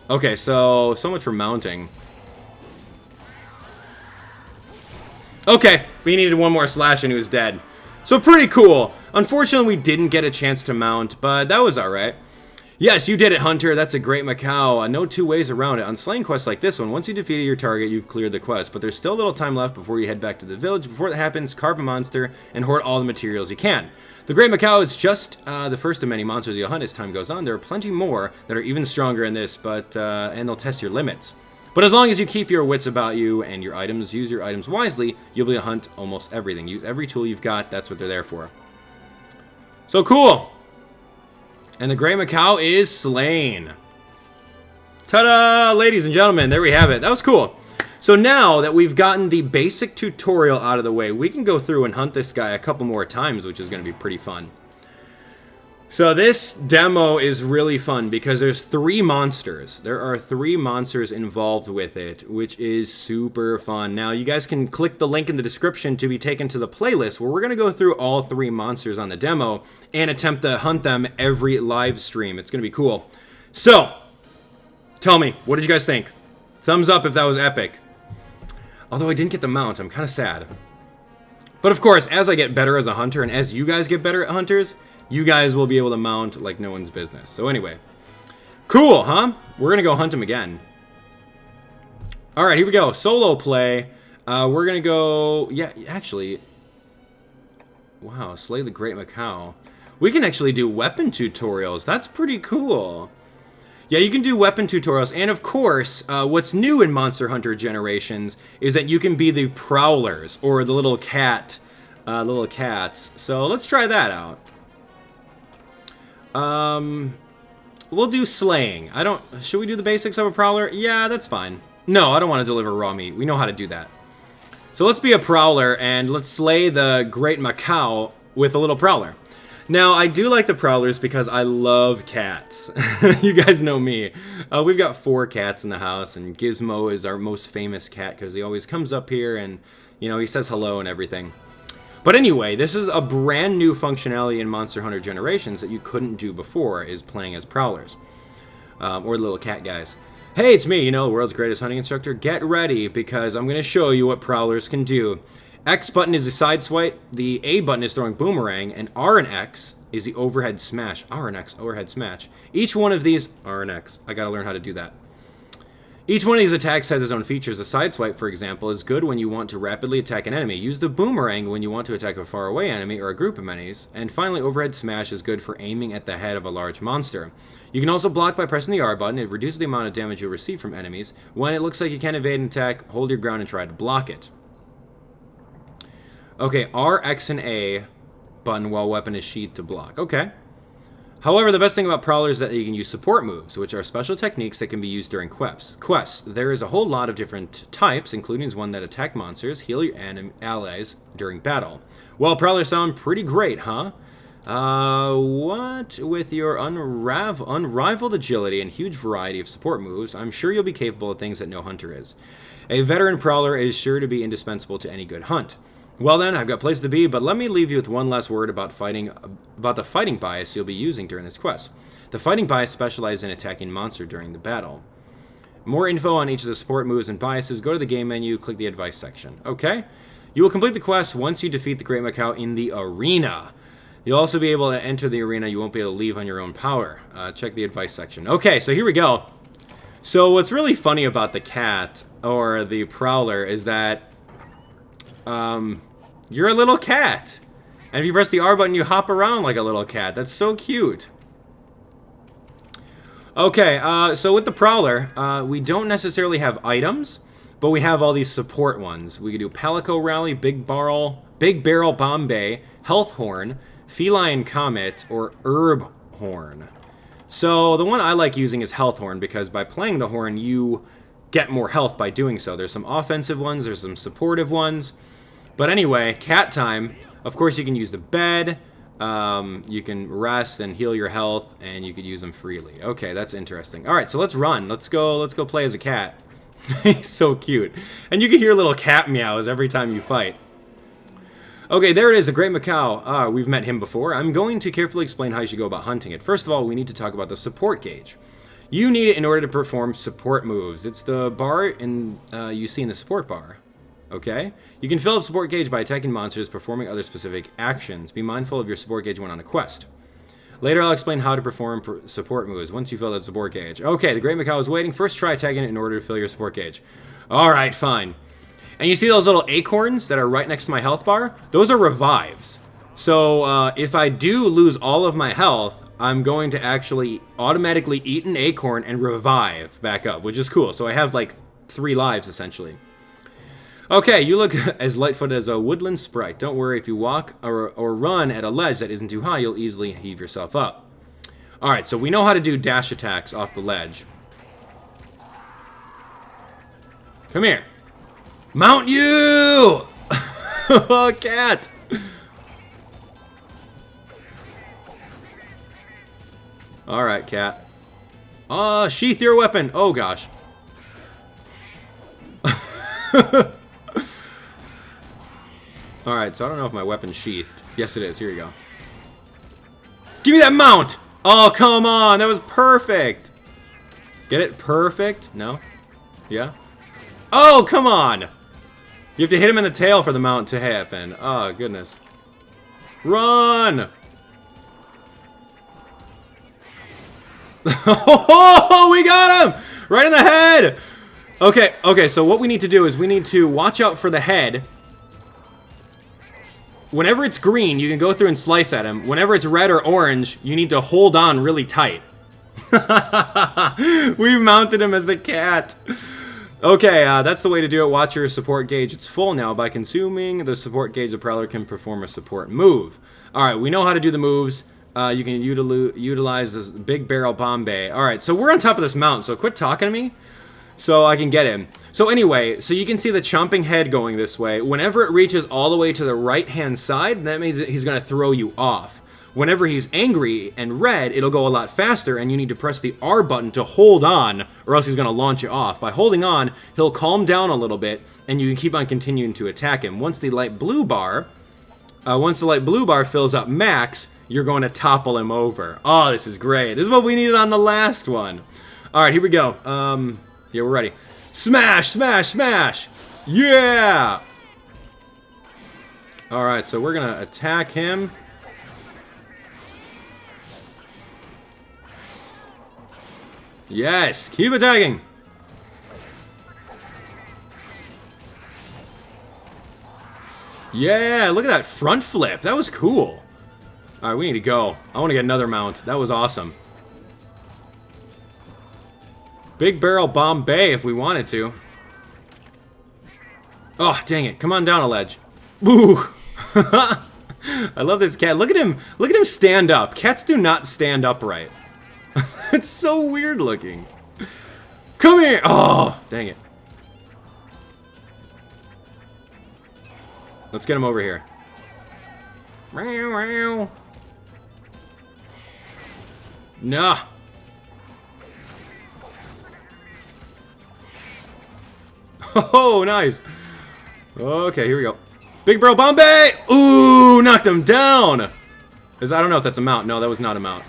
Okay, so much for mounting. Okay, we needed one more slash and he was dead. So pretty cool. Unfortunately, we didn't get a chance to mount, but that was alright. Yes, you did it, Hunter. That's a Great Maccao. No two ways around it. On slaying quests like this one, once you defeated your target, you've cleared the quest, but there's still a little time left before you head back to the village. Before that happens, carve a monster and hoard all the materials you can. The Great Maccao is just the first of many monsters you'll hunt as time goes on. There are plenty more that are even stronger in this, but and they'll test your limits. But as long as you keep your wits about you and your items, use your items wisely, you'll be able to hunt almost everything. Use every tool you've got. That's what they're there for. So cool! And the Great Maccao is slain. Ta-da! Ladies and gentlemen, there we have it. That was cool. So now that we've gotten the basic tutorial out of the way, we can go through and hunt this guy a couple more times, which is going to be pretty fun. So this demo is really fun because there's 3 monsters. There are 3 monsters involved with it, which is super fun. Now, you guys can click the link in the description to be taken to the playlist where we're going to go through all 3 monsters on the demo and attempt to hunt them every live stream. It's going to be cool. So, tell me, what did you guys think? Thumbs up if that was epic. Although I didn't get the mount, I'm kind of sad. But of course, as I get better as a hunter and as you guys get better at hunters, you guys will be able to mount like no one's business. So anyway, cool, huh? We're going to go hunt him again. All right, here we go. Solo play. We're going to go... Yeah, actually... Wow, slay the Great Maccao. We can actually do weapon tutorials. That's pretty cool. Yeah, you can do weapon tutorials. And of course, what's new in Monster Hunter Generations is that you can be the prowlers or the little cats. So let's try that out. We'll do slaying. Should we do the basics of a prowler? Yeah, that's fine. No, I don't want to deliver raw meat. We know how to do that. So let's be a prowler and let's slay the Great Maccao with a little prowler. Now, I do like the prowlers because I love cats. You guys know me. We've got 4 cats in the house and Gizmo is our most famous cat because he always comes up here and, you know, he says hello and everything. But anyway, this is a brand new functionality in Monster Hunter Generations that you couldn't do before, is playing as prowlers. Or little cat guys. Hey, it's me, you know, the world's greatest hunting instructor. Get ready, because I'm going to show you what prowlers can do. X button is the side swipe, the A button is throwing boomerang, and R and X is the overhead smash. R and X, overhead smash. Each one of these, R and X, I got to learn how to do that. Each one of these attacks has its own features. A sideswipe, for example, is good when you want to rapidly attack an enemy. Use the boomerang when you want to attack a faraway enemy or a group of enemies. And finally, overhead smash is good for aiming at the head of a large monster. You can also block by pressing the R button. It reduces the amount of damage you'll receive from enemies. When it looks like you can't evade an attack, hold your ground and try to block it. Okay, R, X, and A button while weapon is sheathed to block. Okay. However, the best thing about Prowler is that you can use support moves, which are special techniques that can be used during quests. There is a whole lot of different types, including one that attack monsters, heal your allies during battle. Well, Prowlers sound pretty great, huh? What with your unrivaled agility and huge variety of support moves, I'm sure you'll be capable of things that no hunter is. A veteran Prowler is sure to be indispensable to any good hunt. Well then, I've got places to be, but let me leave you with one last word about the fighting bias you'll be using during this quest. The fighting bias specializes in attacking monster during the battle. More info on each of the support moves and biases, go to the game menu, click the advice section. Okay? You will complete the quest once you defeat the Great Maccao in the arena. You'll also be able to enter the arena, you won't be able to leave on your own power. Check the advice section. Okay, so here we go. So what's really funny about the cat, or the Prowler, is that you're a little cat. And if you press the R button, you hop around like a little cat. That's so cute. Okay, so with the Prowler, we don't necessarily have items, but we have all these support ones. We can do Palico Rally, Big Barrel Bombay, Health Horn, Feline Comet, or Herb Horn. So the one I like using is Health Horn, because by playing the horn, you get more health by doing so. There's some offensive ones, there's some supportive ones. But anyway, cat time. Of course, you can use the bed. You can rest and heal your health, and you could use them freely. Okay, that's interesting. All right, so let's run. Let's go play as a cat. He's so cute. And you can hear little cat meows every time you fight. Okay, there it is, the Great Maccao. We've met him before. I'm going to carefully explain how you should go about hunting it. First of all, we need to talk about the support gauge. You need it in order to perform support moves. It's the bar you see in the support bar. Okay? You can fill up support gauge by attacking monsters, performing other specific actions. Be mindful of your support gauge when on a quest. Later, I'll explain how to perform support moves once you fill that support gauge. Okay, the Great Maccao is waiting. First, try attacking it in order to fill your support gauge. Alright, fine. And you see those little acorns that are right next to my health bar? Those are revives. So, if I do lose all of my health, I'm going to actually automatically eat an acorn and revive back up, which is cool. So I have like 3 lives, essentially. Okay, you look as light-footed as a woodland sprite. Don't worry, if you walk or run at a ledge that isn't too high, you'll easily heave yourself up. Alright, so we know how to do dash attacks off the ledge. Come here. Mount you! Oh, cat! Alright, cat. Sheath your weapon! Oh, gosh. Alright, so I don't know if my weapon's sheathed. Yes, it is. Here you go. Give me that mount! Oh, come on! That was perfect! Get it? Perfect? No? Yeah? Oh, come on! You have to hit him in the tail for the mount to happen. Oh, goodness. Run! Oh, we got him! Right in the head! Okay, so what we need to do is we need to watch out for the head. Whenever it's green, you can go through and slice at him. Whenever it's red or orange, you need to hold on really tight. We mounted him as the cat. Okay, that's the way to do it. Watch your support gauge. It's full now. By consuming the support gauge, the Prowler can perform a support move. Alright, we know how to do the moves. You can utilize this Big Barrel Bombay. Alright, so we're on top of this mountain, so quit talking to me so I can get him. So anyway, so you can see the chomping head going this way. Whenever it reaches all the way to the right-hand side, that means that he's going to throw you off. Whenever he's angry and red, it'll go a lot faster, and you need to press the R button to hold on, or else he's going to launch you off. By holding on, he'll calm down a little bit, and you can keep on continuing to attack him. Once the light blue bar fills up max, you're going to topple him over. Oh, this is great. This is what we needed on the last one. All right, here we go. Yeah, we're ready. Smash, smash, smash! Yeah! All right, so we're going to attack him. Yes, keep attacking. Yeah, look at that front flip. That was cool. All right, we need to go. I want to get another mount. That was awesome. Big barrel Bombay if we wanted to. Oh, dang it. Come on down a ledge. Woo! I love this cat. Look at him. Look at him stand up. Cats do not stand upright. It's so weird looking. Come here. Oh, dang it. Let's get him over here. Meow, meow. Nah. Oh, nice. Okay, here we go. Big bro Bombay! Ooh, knocked him down. I don't know if that's a mount. No, that was not a mount.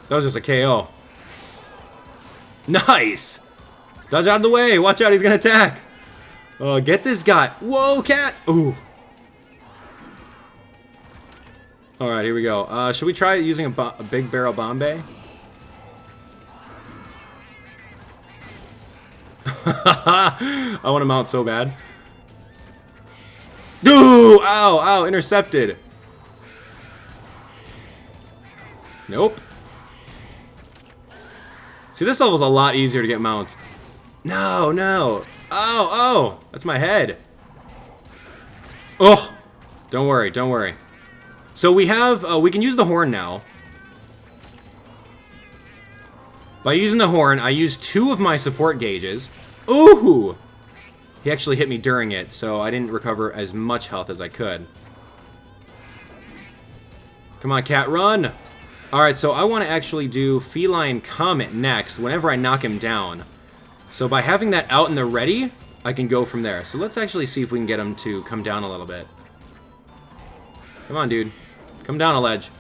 That was just a KO. Nice. Dodge out of the way. Watch out, he's gonna attack. Get this guy. Whoa, cat. Ooh. All right, here we go. Should we try using a big barrel Bombay? I want to mount so bad. Ooh, ow, ow, intercepted. Nope. See, this level's a lot easier to get mounts. No, no. Oh, oh, that's my head. Oh, don't worry, don't worry. So we have, we can use the horn now. By using the horn, I used 2 of my support gauges. Ooh! He actually hit me during it, so I didn't recover as much health as I could. Come on, cat, run! Alright, so I want to actually do Feline Comet next, whenever I knock him down. So by having that out in the ready, I can go from there. So let's actually see if we can get him to come down a little bit. Come on, dude. Come down a ledge.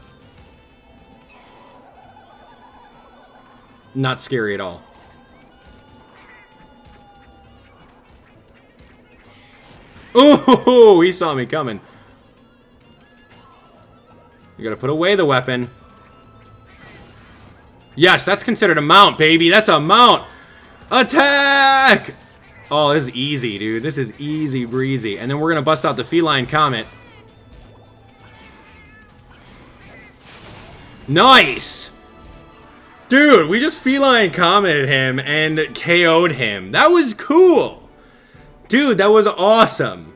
Not scary at all. Oh, he saw me coming. You gotta put away the weapon. Yes, that's considered a mount, baby. That's a mount. Attack! Oh, this is easy, dude. This is easy breezy. And then we're gonna bust out the Feline Comet. Nice! Dude, we just Feline Cometed him and KO'd him. That was cool! Dude, that was awesome.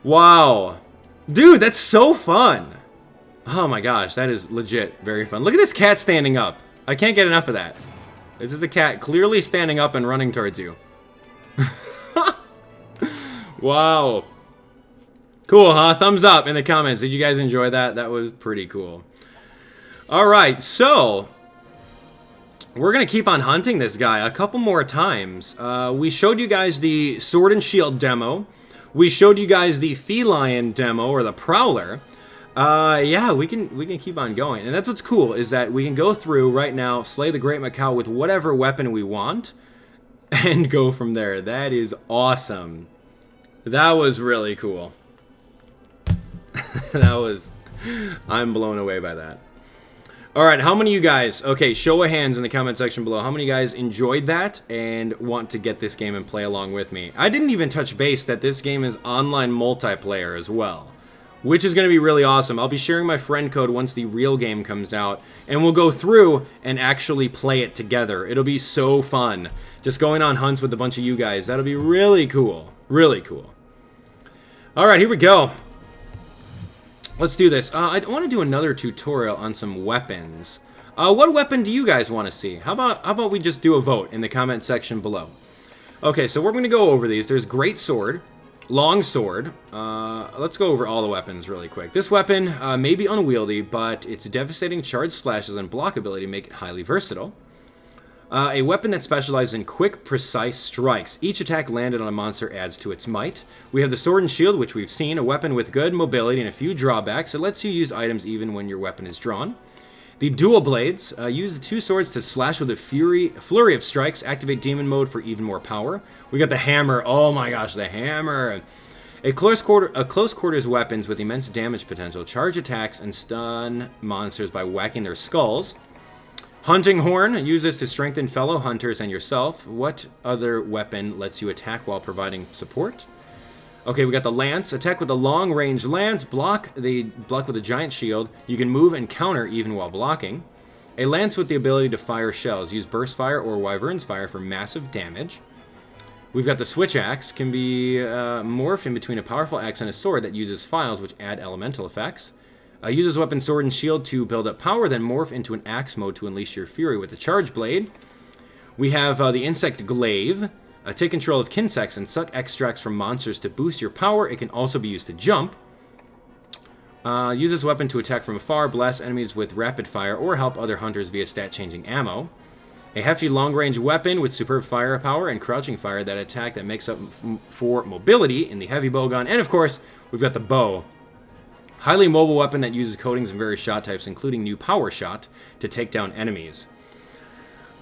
Wow. Dude, that's so fun. Oh my gosh, that is legit very fun. Look at this cat standing up. I can't get enough of that. This is a cat clearly standing up and running towards you. Wow. Cool, huh? Thumbs up in the comments. Did you guys enjoy that? That was pretty cool. Alright, so we're going to keep on hunting this guy a couple more times. We showed you guys the Sword and Shield demo. We showed you guys the Feline demo, or the Prowler. Yeah, we can keep on going. And that's what's cool, is that we can go through right now, slay the Great Maccao with whatever weapon we want, and go from there. That is awesome. That was really cool. I'm blown away by that. Alright, how many of you guys, okay, show of hands in the comment section below, how many of you guys enjoyed that and want to get this game and play along with me? I didn't even touch base that this game is online multiplayer as well, which is going to be really awesome. I'll be sharing my friend code once the real game comes out, and we'll go through and actually play it together. It'll be so fun. Just going on hunts with a bunch of you guys. That'll be really cool. Really cool. Alright, here we go. Let's do this. I want to do another tutorial on some weapons. What weapon do you guys want to see? How about we just do a vote in the comment section below? Okay, so we're going to go over these. There's Great Sword, Long Sword. Let's go over all the weapons really quick. This weapon may be unwieldy, but its devastating charge slashes and block ability make it highly versatile. A weapon that specializes in quick, precise strikes. Each attack landed on a monster adds to its might. We have the Sword and Shield, which we've seen. A weapon with good mobility and a few drawbacks. It lets you use items even when your weapon is drawn. The Dual Blades. Use the 2 swords to slash with a flurry of strikes. Activate Demon Mode for even more power. We got the Hammer. Oh my gosh, the Hammer. A close quarters weapons with immense damage potential. Charge attacks and stun monsters by whacking their skulls. Hunting Horn. Use this to strengthen fellow hunters and yourself. What other weapon lets you attack while providing support? Okay, we got the Lance. Attack with a long-range lance. Block with a giant shield. You can move and counter even while blocking. A lance with the ability to fire shells. Use burst fire or wyvern's fire for massive damage. We've got the Switch Axe. Can be morphed in between a powerful axe and a sword that uses files which add elemental effects. Uses weapon, sword, and shield to build up power, then morph into an axe mode to unleash your fury with the charge blade. We have the Insect Glaive. Take control of kinsects and suck extracts from monsters to boost your power. It can also be used to jump. Use this weapon to attack from afar, blast enemies with rapid fire, or help other hunters via stat-changing ammo. A hefty long-range weapon with superb firepower and crouching fire that attack that makes up for mobility in the heavy bowgun. And of course, we've got the bow. Highly mobile weapon that uses coatings in various shot types, including new power shot, to take down enemies.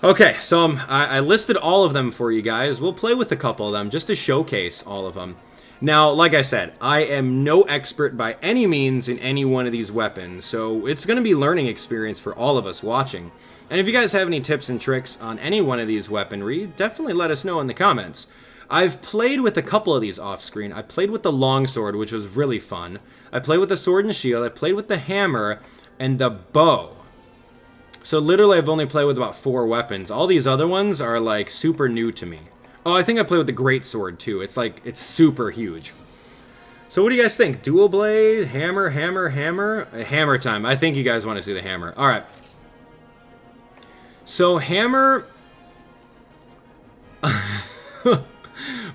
Okay, so I listed all of them for you guys. We'll play with a couple of them just to showcase all of them. Now, like I said, I am no expert by any means in any one of these weapons, so it's going to be learning experience for all of us watching. And if you guys have any tips and tricks on any one of these weaponry, definitely let us know in the comments. I've played with a couple of these off-screen. I played with the longsword, which was really fun. I played with the sword and shield. I played with the hammer and the bow. So literally I've only played with about 4 weapons. All these other ones are like super new to me. Oh, I think I played with the great sword too. It's like, it's super huge. So what do you guys think? Dual blade, hammer, hammer, hammer? Hammer time. I think you guys want to see the hammer. All right. So hammer...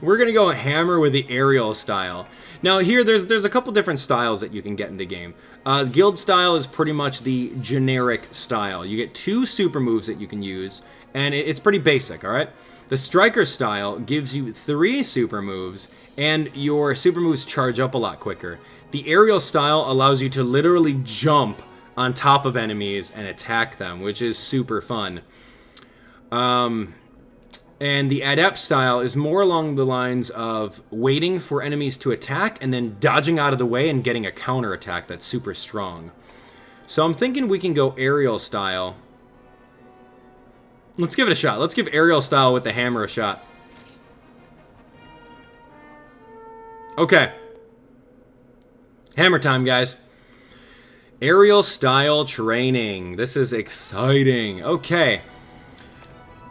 We're going to go hammer with the aerial style. Now here, there's a couple different styles that you can get in the game. Guild style is pretty much the generic style. You get 2 super moves that you can use, and it's pretty basic, all right? The striker style gives you 3 super moves, and your super moves charge up a lot quicker. The aerial style allows you to literally jump on top of enemies and attack them, which is super fun. And the Adept style is more along the lines of waiting for enemies to attack and then dodging out of the way and getting a counter attack that's super strong. So I'm thinking we can go aerial style. Let's give it a shot. Let's give aerial style with the hammer a shot. Okay. Hammer time, guys. Aerial style training. This is exciting. Okay.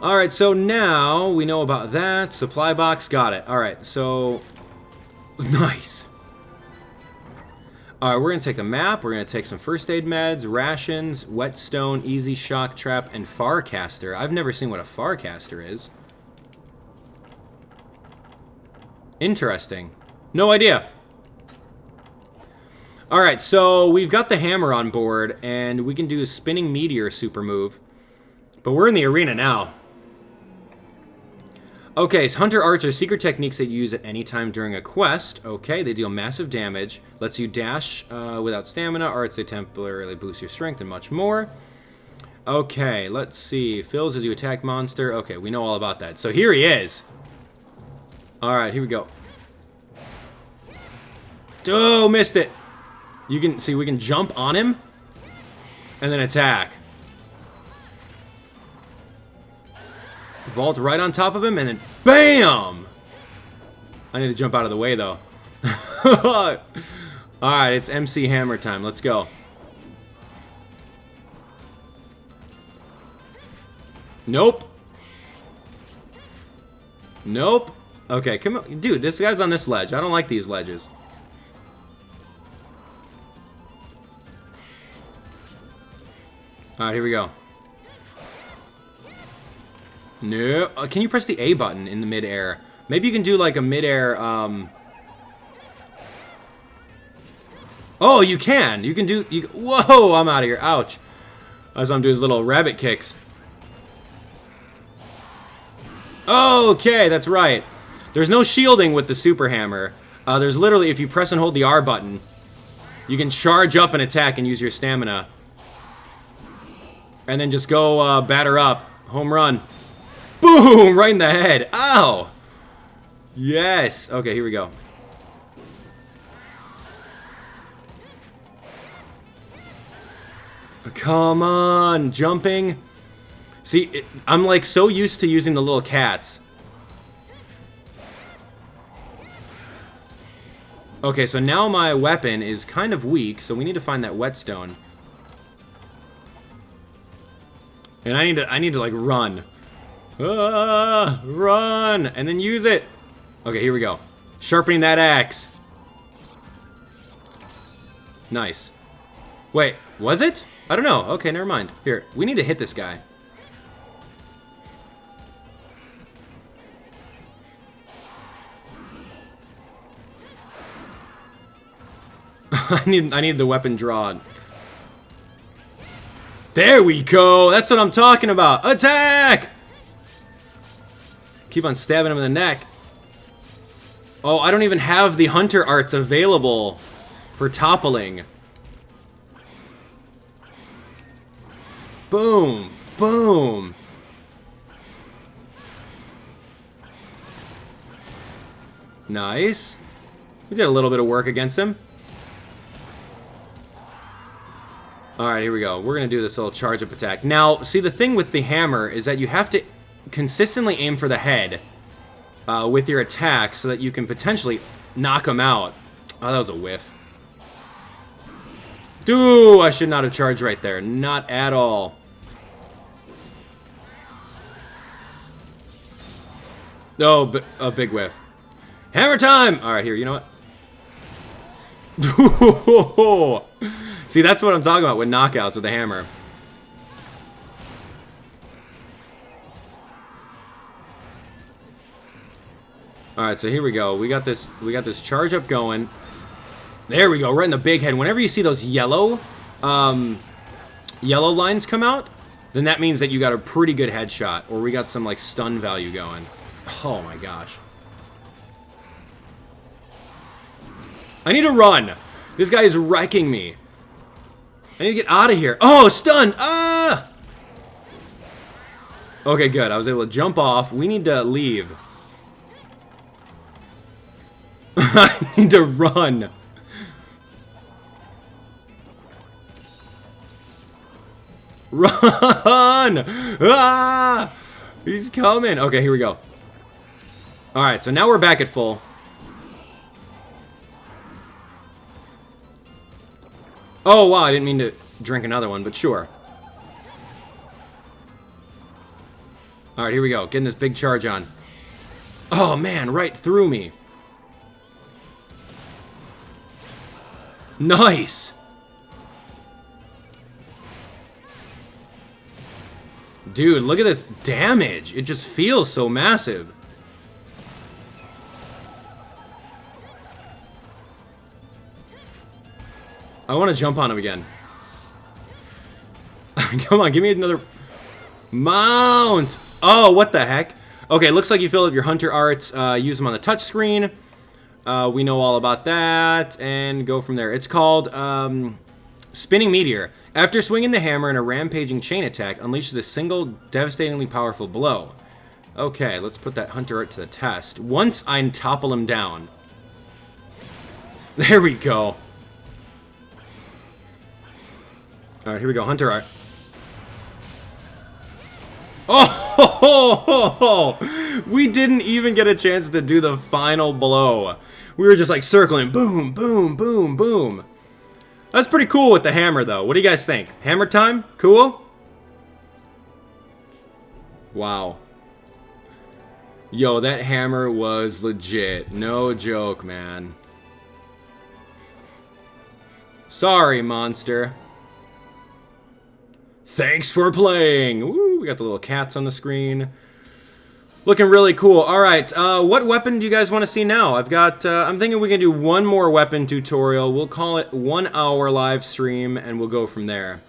Alright, so now we know about that. Supply box, got it. Alright, so... Nice. Alright, we're going to take the map. We're going to take some first aid meds, rations, whetstone, easy shock trap, and farcaster. I've never seen what a farcaster is. Interesting. No idea. Alright, so we've got the hammer on board, and we can do a spinning meteor super move. But we're in the arena now. Okay, so Hunter Arts are secret techniques that you use at any time during a quest. Okay, they deal massive damage, lets you dash without stamina, arts they temporarily boost your strength, and much more. Okay, let's see. Fills as you attack monster. Okay, we know all about that. So here he is. Alright, here we go. Oh, missed it. You can see we can jump on him and then attack. Vault right on top of him, and then BAM! I need to jump out of the way, though. Alright, it's MC Hammer time. Let's go. Nope. Nope. Okay, come on. Dude, this guy's on this ledge. I don't like these ledges. Alright, here we go. No. Can you press the A button in the mid-air? Maybe you can do like a mid-air, Oh, you can! You can do... Whoa! I'm out of here. Ouch. I saw him do his little rabbit kicks. Okay, that's right. There's no shielding with the super hammer. There's literally, if you press and hold the R button, you can charge up an attack and use your stamina. And then just go batter up. Home run. Boom! Right in the head. Ow! Yes. Okay, here we go. Come on. Jumping. See, I'm like so used to using the little cats. Okay, so now my weapon is kind of weak, so we need to find that whetstone. And I need to like run. Run! And then use it! Okay, here we go. Sharpening that axe. Nice. Wait, was it? I don't know. Okay, never mind. Here, we need to hit this guy. I need the weapon drawn. There we go! That's what I'm talking about! Attack! Keep on stabbing him in the neck. Oh, I don't even have the hunter arts available for toppling. Boom! Boom! Nice. We did a little bit of work against him. Alright, here we go. We're going to do this little charge-up attack. Now, see, the thing with the hammer is that you have to consistently aim for the head with your attack so that you can potentially knock him out. Oh, that was a whiff. Dude, I should not have charged right there. Not at all. Oh, but a big whiff. Hammer time! Alright, here, you know what? See, that's what I'm talking about with knockouts with the hammer. Alright, so here we go. We got this charge up going. There we go, right in the big head. Whenever you see those yellow lines come out, then that means that you got a pretty good headshot, or we got some like stun value going. Oh my gosh. I need to run. This guy is wrecking me. I need to get out of here. Oh, stun! Ah! Okay, good. I was able to jump off. We need to leave. I need to run. Run! Ah! He's coming. Okay, here we go. Alright, so now we're back at full. Oh, wow, I didn't mean to drink another one, but sure. Alright, here we go. Getting this big charge on. Oh, man, right through me. Nice! Dude, look at this damage. It just feels so massive. I want to jump on him again. Come on, give me another mount. Oh, what the heck? Okay, looks like you fill up your hunter arts. Use them on the touch screen. We know all about that. And go from there. It's called Spinning Meteor. After swinging the hammer in a rampaging chain attack, unleashes a single devastatingly powerful blow. Okay, let's put that hunter art to the test. Once I topple him down. There we go. Alright, here we go. Hunter art. Oh! We didn't even get a chance to do the final blow. We were just like circling. Boom, boom, boom, boom. That's pretty cool with the hammer, though. What do you guys think? Hammer time? Cool? Wow. Yo, that hammer was legit. No joke, man. Sorry, monster. Thanks for playing. Woo, we got the little cats on the screen. Looking really cool. All right, what weapon do you guys want to see now? I've got, I'm thinking we can do one more weapon tutorial. We'll call it 1 hour live stream, and we'll go from there.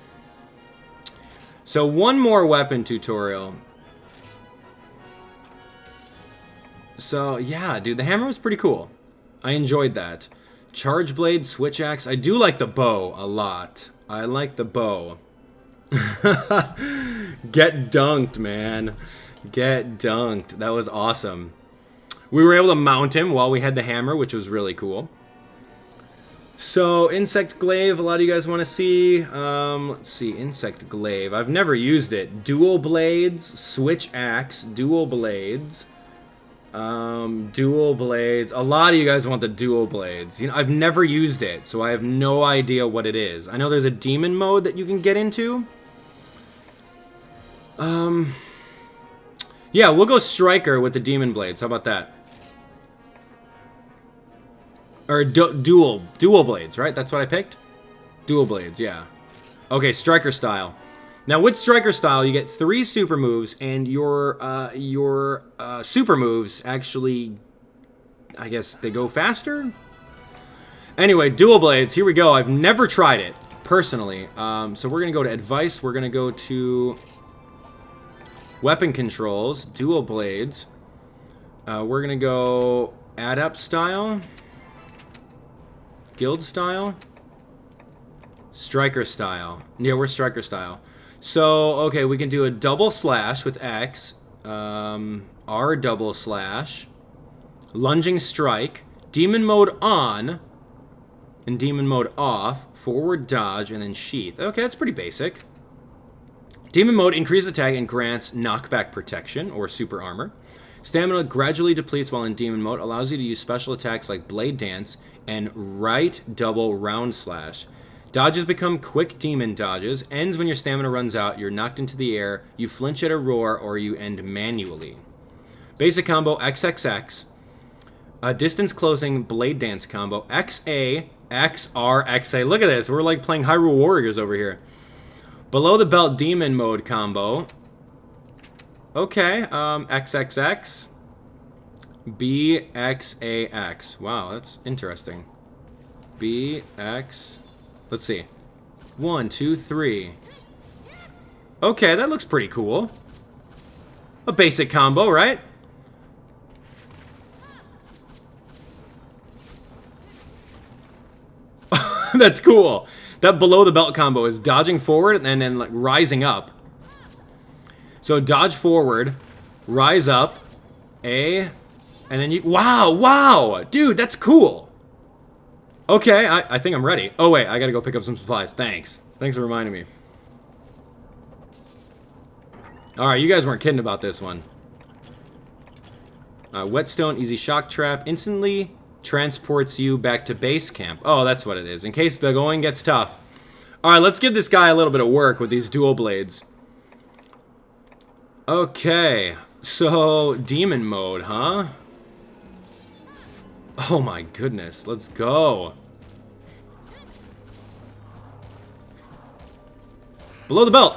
So one more weapon tutorial. So yeah, dude, the hammer was pretty cool. I enjoyed that. Charge blade, switch axe. I do like the bow a lot. I like the bow. Get dunked, man. Get dunked. That was awesome. We were able to mount him while we had the hammer, which was really cool. So, Insect Glaive, a lot of you guys want to see. Let's see, Insect Glaive. I've never used it. Dual Blades, Switch Axe, Dual Blades. Dual Blades. A lot of you guys want the Dual Blades. You know, I've never used it, so I have no idea what it is. I know there's a demon mode that you can get into. Yeah, we'll go Striker with the Demon Blades. How about that? Or dual blades, right? That's what I picked? Dual blades, yeah. Okay, Striker style. Now, with Striker style, you get 3 super moves, and your super moves actually, I guess, they go faster? Anyway, dual blades, here we go. I've never tried it, personally. So we're going to go to Advice. We're going to go to Weapon Controls, Dual Blades. We're going to go Adept style. Guild style? Striker style. Yeah, we're Striker style. So, okay, we can do a double slash with X. R double slash. Lunging strike. Demon mode on. And demon mode off. Forward dodge and then sheath. Okay, that's pretty basic. Demon mode increases attack and grants knockback protection or super armor. Stamina gradually depletes while in demon mode. Allows you to use special attacks like Blade Dance and right double round slash. Dodges become quick demon dodges. Ends when your stamina runs out. You're knocked into the air. You flinch at a roar or you end manually. Basic combo XXX. Distance closing Blade Dance combo. XA, XR, XA. Look at this. We're like playing Hyrule Warriors over here. Below the belt demon mode combo. Okay, XXX. BXAX. Wow, that's interesting. BX. Let's see. 1, 2, 3. Okay, that looks pretty cool. A basic combo, right? That's cool. That below the belt combo is dodging forward and then like rising up. So dodge forward, rise up, A, and then you... Wow! Dude, that's cool! Okay, I think I'm ready. Oh, wait, I gotta go pick up some supplies. Thanks for reminding me. Alright, you guys weren't kidding about this one. Whetstone, easy shock trap. Instantly transports you back to base camp. Oh, that's what it is. In case the going gets tough. Alright, let's give this guy a little bit of work with these dual blades. Okay, so demon mode, huh? Oh my goodness, let's go. Below the belt.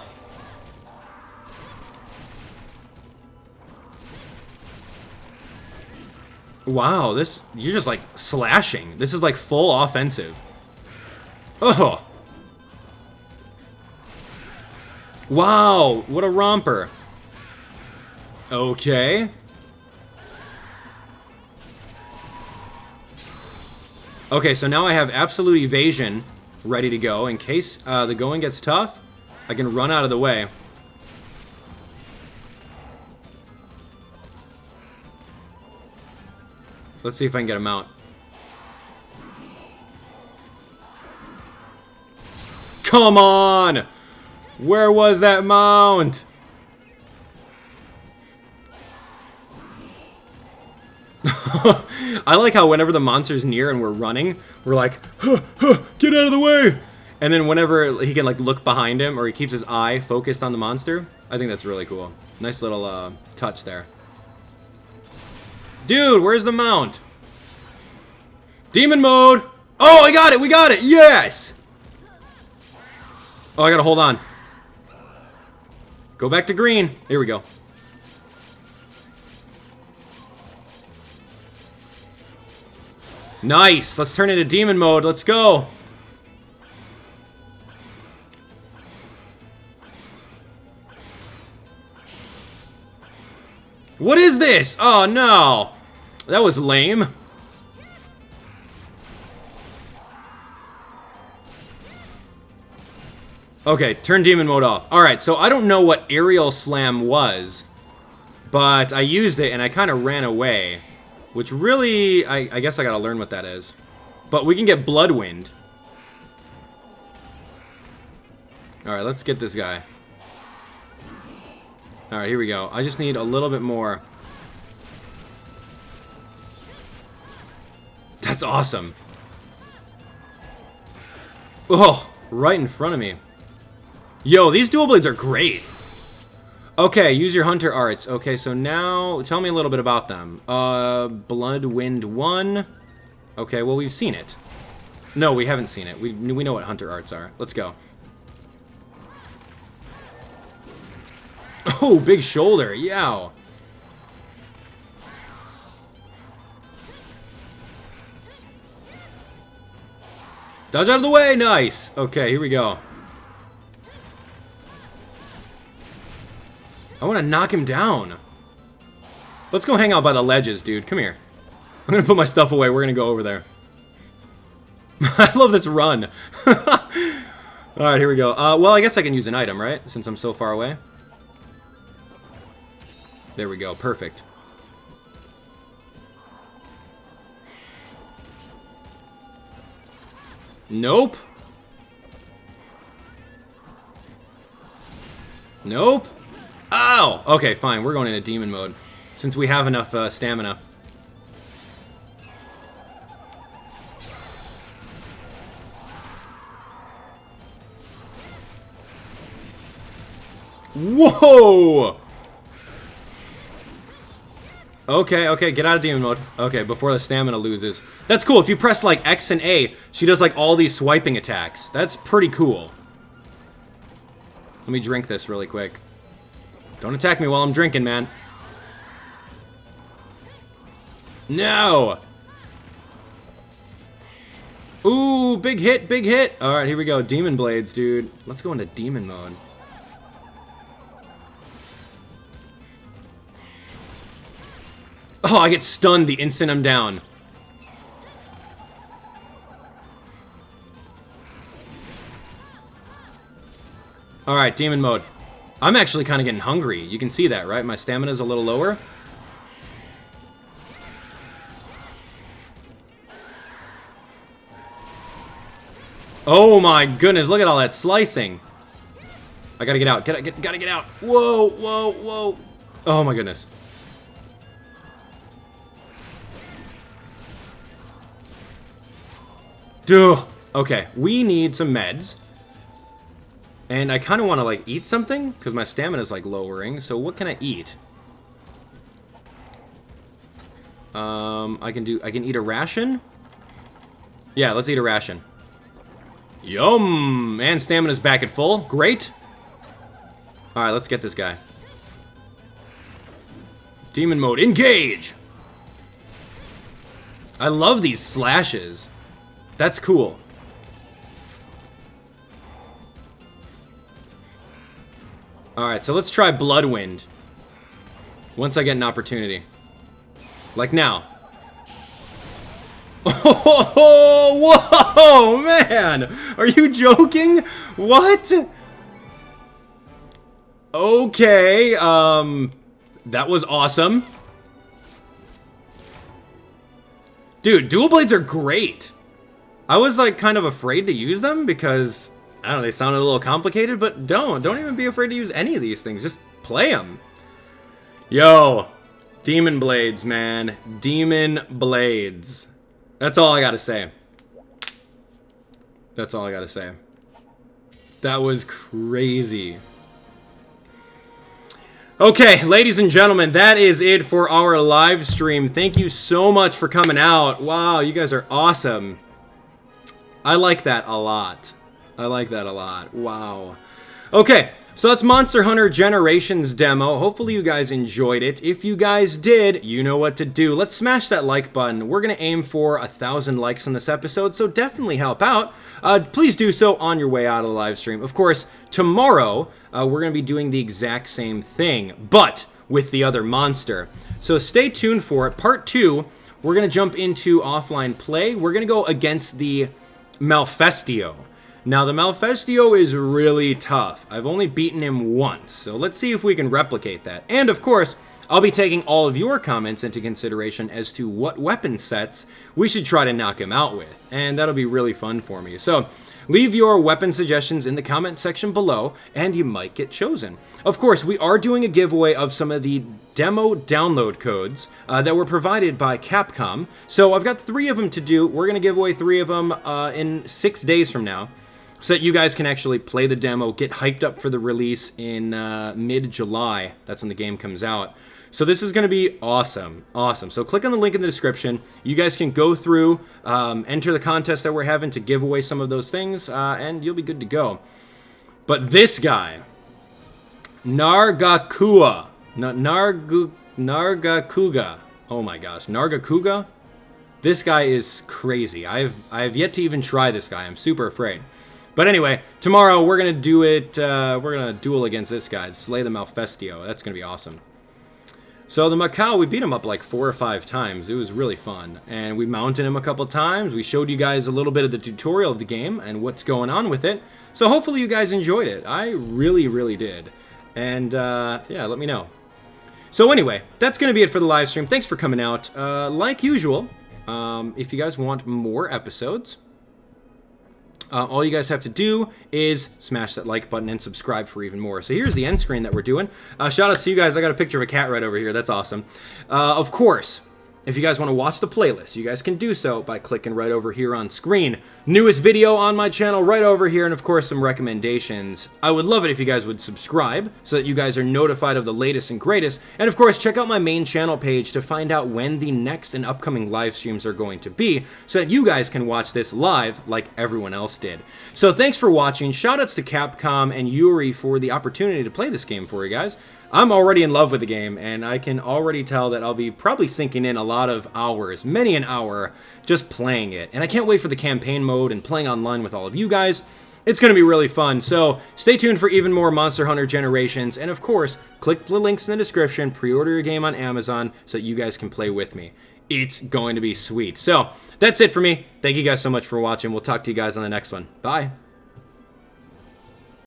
Wow, this, you're just like slashing. This is like full offensive. Oh. Wow, what a romper. Okay. Okay, so now I have absolute evasion ready to go. In case the going gets tough, I can run out of the way. Let's see if I can get a mount. Come on! Where was that mount? I like how whenever the monster's near and we're running, we're like, huh, huh, get out of the way! And then whenever he can like look behind him or he keeps his eye focused on the monster, I think that's really cool. Nice little touch there. Dude, where's the mount? Demon mode! Oh, I got it! We got it! Yes! Oh, I gotta hold on. Go back to green. Here we go. Nice! Let's turn into demon mode. Let's go! What is this? Oh, no! That was lame. Okay, turn demon mode off. Alright, so I don't know what aerial slam was, but I used it and I kind of ran away. Which really, I guess I gotta learn what that is. But we can get Bloodwind. Alright, let's get this guy. Alright, here we go. I just need a little bit more. That's awesome. Oh, right in front of me. Yo, these dual blades are great. Okay, use your hunter arts. Okay, so now tell me a little bit about them. Bloodwind 1. Okay, well, we've seen it. No, we haven't seen it. We know what hunter arts are. Let's go. Oh, big shoulder. Yow. Dodge out of the way. Nice. Okay, here we go. I want to knock him down. Let's go hang out by the ledges, dude. Come here. I'm going to put my stuff away. We're going to go over there. I love this run. Alright, here we go. Well, I guess I can use an item, right? Since I'm so far away. There we go. Perfect. Nope. Nope. Ow! Okay, fine. We're going into demon mode. Since we have enough stamina. Whoa! Okay, okay, get out of demon mode. Okay, before the stamina loses. That's cool. If you press, like, X and A, she does, like, all these swiping attacks. That's pretty cool. Let me drink this really quick. Don't attack me while I'm drinking, man. No! Ooh, big hit, big hit. Alright, here we go. Demon blades, dude. Let's go into demon mode. Oh, I get stunned the instant I'm down. Alright, demon mode. I'm actually kind of getting hungry. You can see that, right? My stamina's a little lower. Oh my goodness, look at all that slicing. I gotta get out. Gotta get out. Whoa, whoa, whoa. Oh my goodness. Duh. Okay, we need some meds. And I kind of want to, like, eat something, because my stamina's, like, lowering. So what can I eat? I can eat a ration? Yeah, let's eat a ration. Yum! And stamina's back at full. Great. Alright, let's get this guy. Demon mode, engage! I love these slashes. That's cool. Alright, so let's try Bloodwind. Once I get an opportunity. Like now. Oh, whoa, man! Are you joking? What? Okay, that was awesome. Dude, dual blades are great. I was, like, kind of afraid to use them because, I don't know, they sounded a little complicated, but don't even be afraid to use any of these things. Just play them. Yo, demon blades, man. Demon blades. That's all I gotta say. That's all I gotta say. That was crazy. Okay, ladies and gentlemen, that is it for our live stream. Thank you so much for coming out. Wow, you guys are awesome. I like that a lot. I like that a lot. Wow. Okay, so that's Monster Hunter Generations demo. Hopefully you guys enjoyed it. If you guys did, you know what to do. Let's smash that like button. We're going to aim for 1,000 likes on this episode, so definitely help out. Please do so on your way out of the live stream. Of course, tomorrow, we're going to be doing the exact same thing, but with the other monster. So stay tuned for it. Part 2, we're going to jump into offline play. We're going to go against the Malfestio. Now, the Malfestio is really tough. I've only beaten him once, so let's see if we can replicate that. And, of course, I'll be taking all of your comments into consideration as to what weapon sets we should try to knock him out with, and that'll be really fun for me. So leave your weapon suggestions in the comment section below, and you might get chosen. Of course, we are doing a giveaway of some of the demo download codes that were provided by Capcom. So I've got 3 of them to do. We're going to give away 3 of them in 6 days from now, so that you guys can actually play the demo, get hyped up for the release in mid-July. That's when the game comes out. So this is going to be awesome, awesome. So click on the link in the description. You guys can go through, enter the contest that we're having to give away some of those things, and you'll be good to go. But this guy, Nargacuga, Nargacuga. Oh my gosh, Nargacuga. This guy is crazy. I've yet to even try this guy. I'm super afraid. But anyway, tomorrow we're gonna do it. We're gonna duel against this guy, slay the Malfestio. That's gonna be awesome. So the Maccao, we beat him up like 4 or 5 times. It was really fun. And we mounted him a couple times. We showed you guys a little bit of the tutorial of the game and what's going on with it. So hopefully you guys enjoyed it. I really, really did. And yeah, let me know. So anyway, that's going to be it for the live stream. Thanks for coming out. Like usual, if you guys want more episodes, all you guys have to do is smash that like button and subscribe for even more. So here's the end screen that we're doing. Shout out to you guys. I got a picture of a cat right over here. That's awesome. Of course, if you guys want to watch the playlist, you guys can do so by clicking right over here on screen. Newest video on my channel right over here, and of course some recommendations. I would love it if you guys would subscribe so that you guys are notified of the latest and greatest. And of course, check out my main channel page to find out when the next and upcoming live streams are going to be so that you guys can watch this live like everyone else did. So thanks for watching. Shoutouts to Capcom and Yuri for the opportunity to play this game for you guys. I'm already in love with the game, and I can already tell that I'll be probably sinking in a lot of hours, many an hour, just playing it. And I can't wait for the campaign mode and playing online with all of you guys. It's going to be really fun, so stay tuned for even more Monster Hunter Generations, and of course, click the links in the description, pre-order your game on Amazon so that you guys can play with me. It's going to be sweet. So, that's it for me. Thank you guys so much for watching. We'll talk to you guys on the next one. Bye.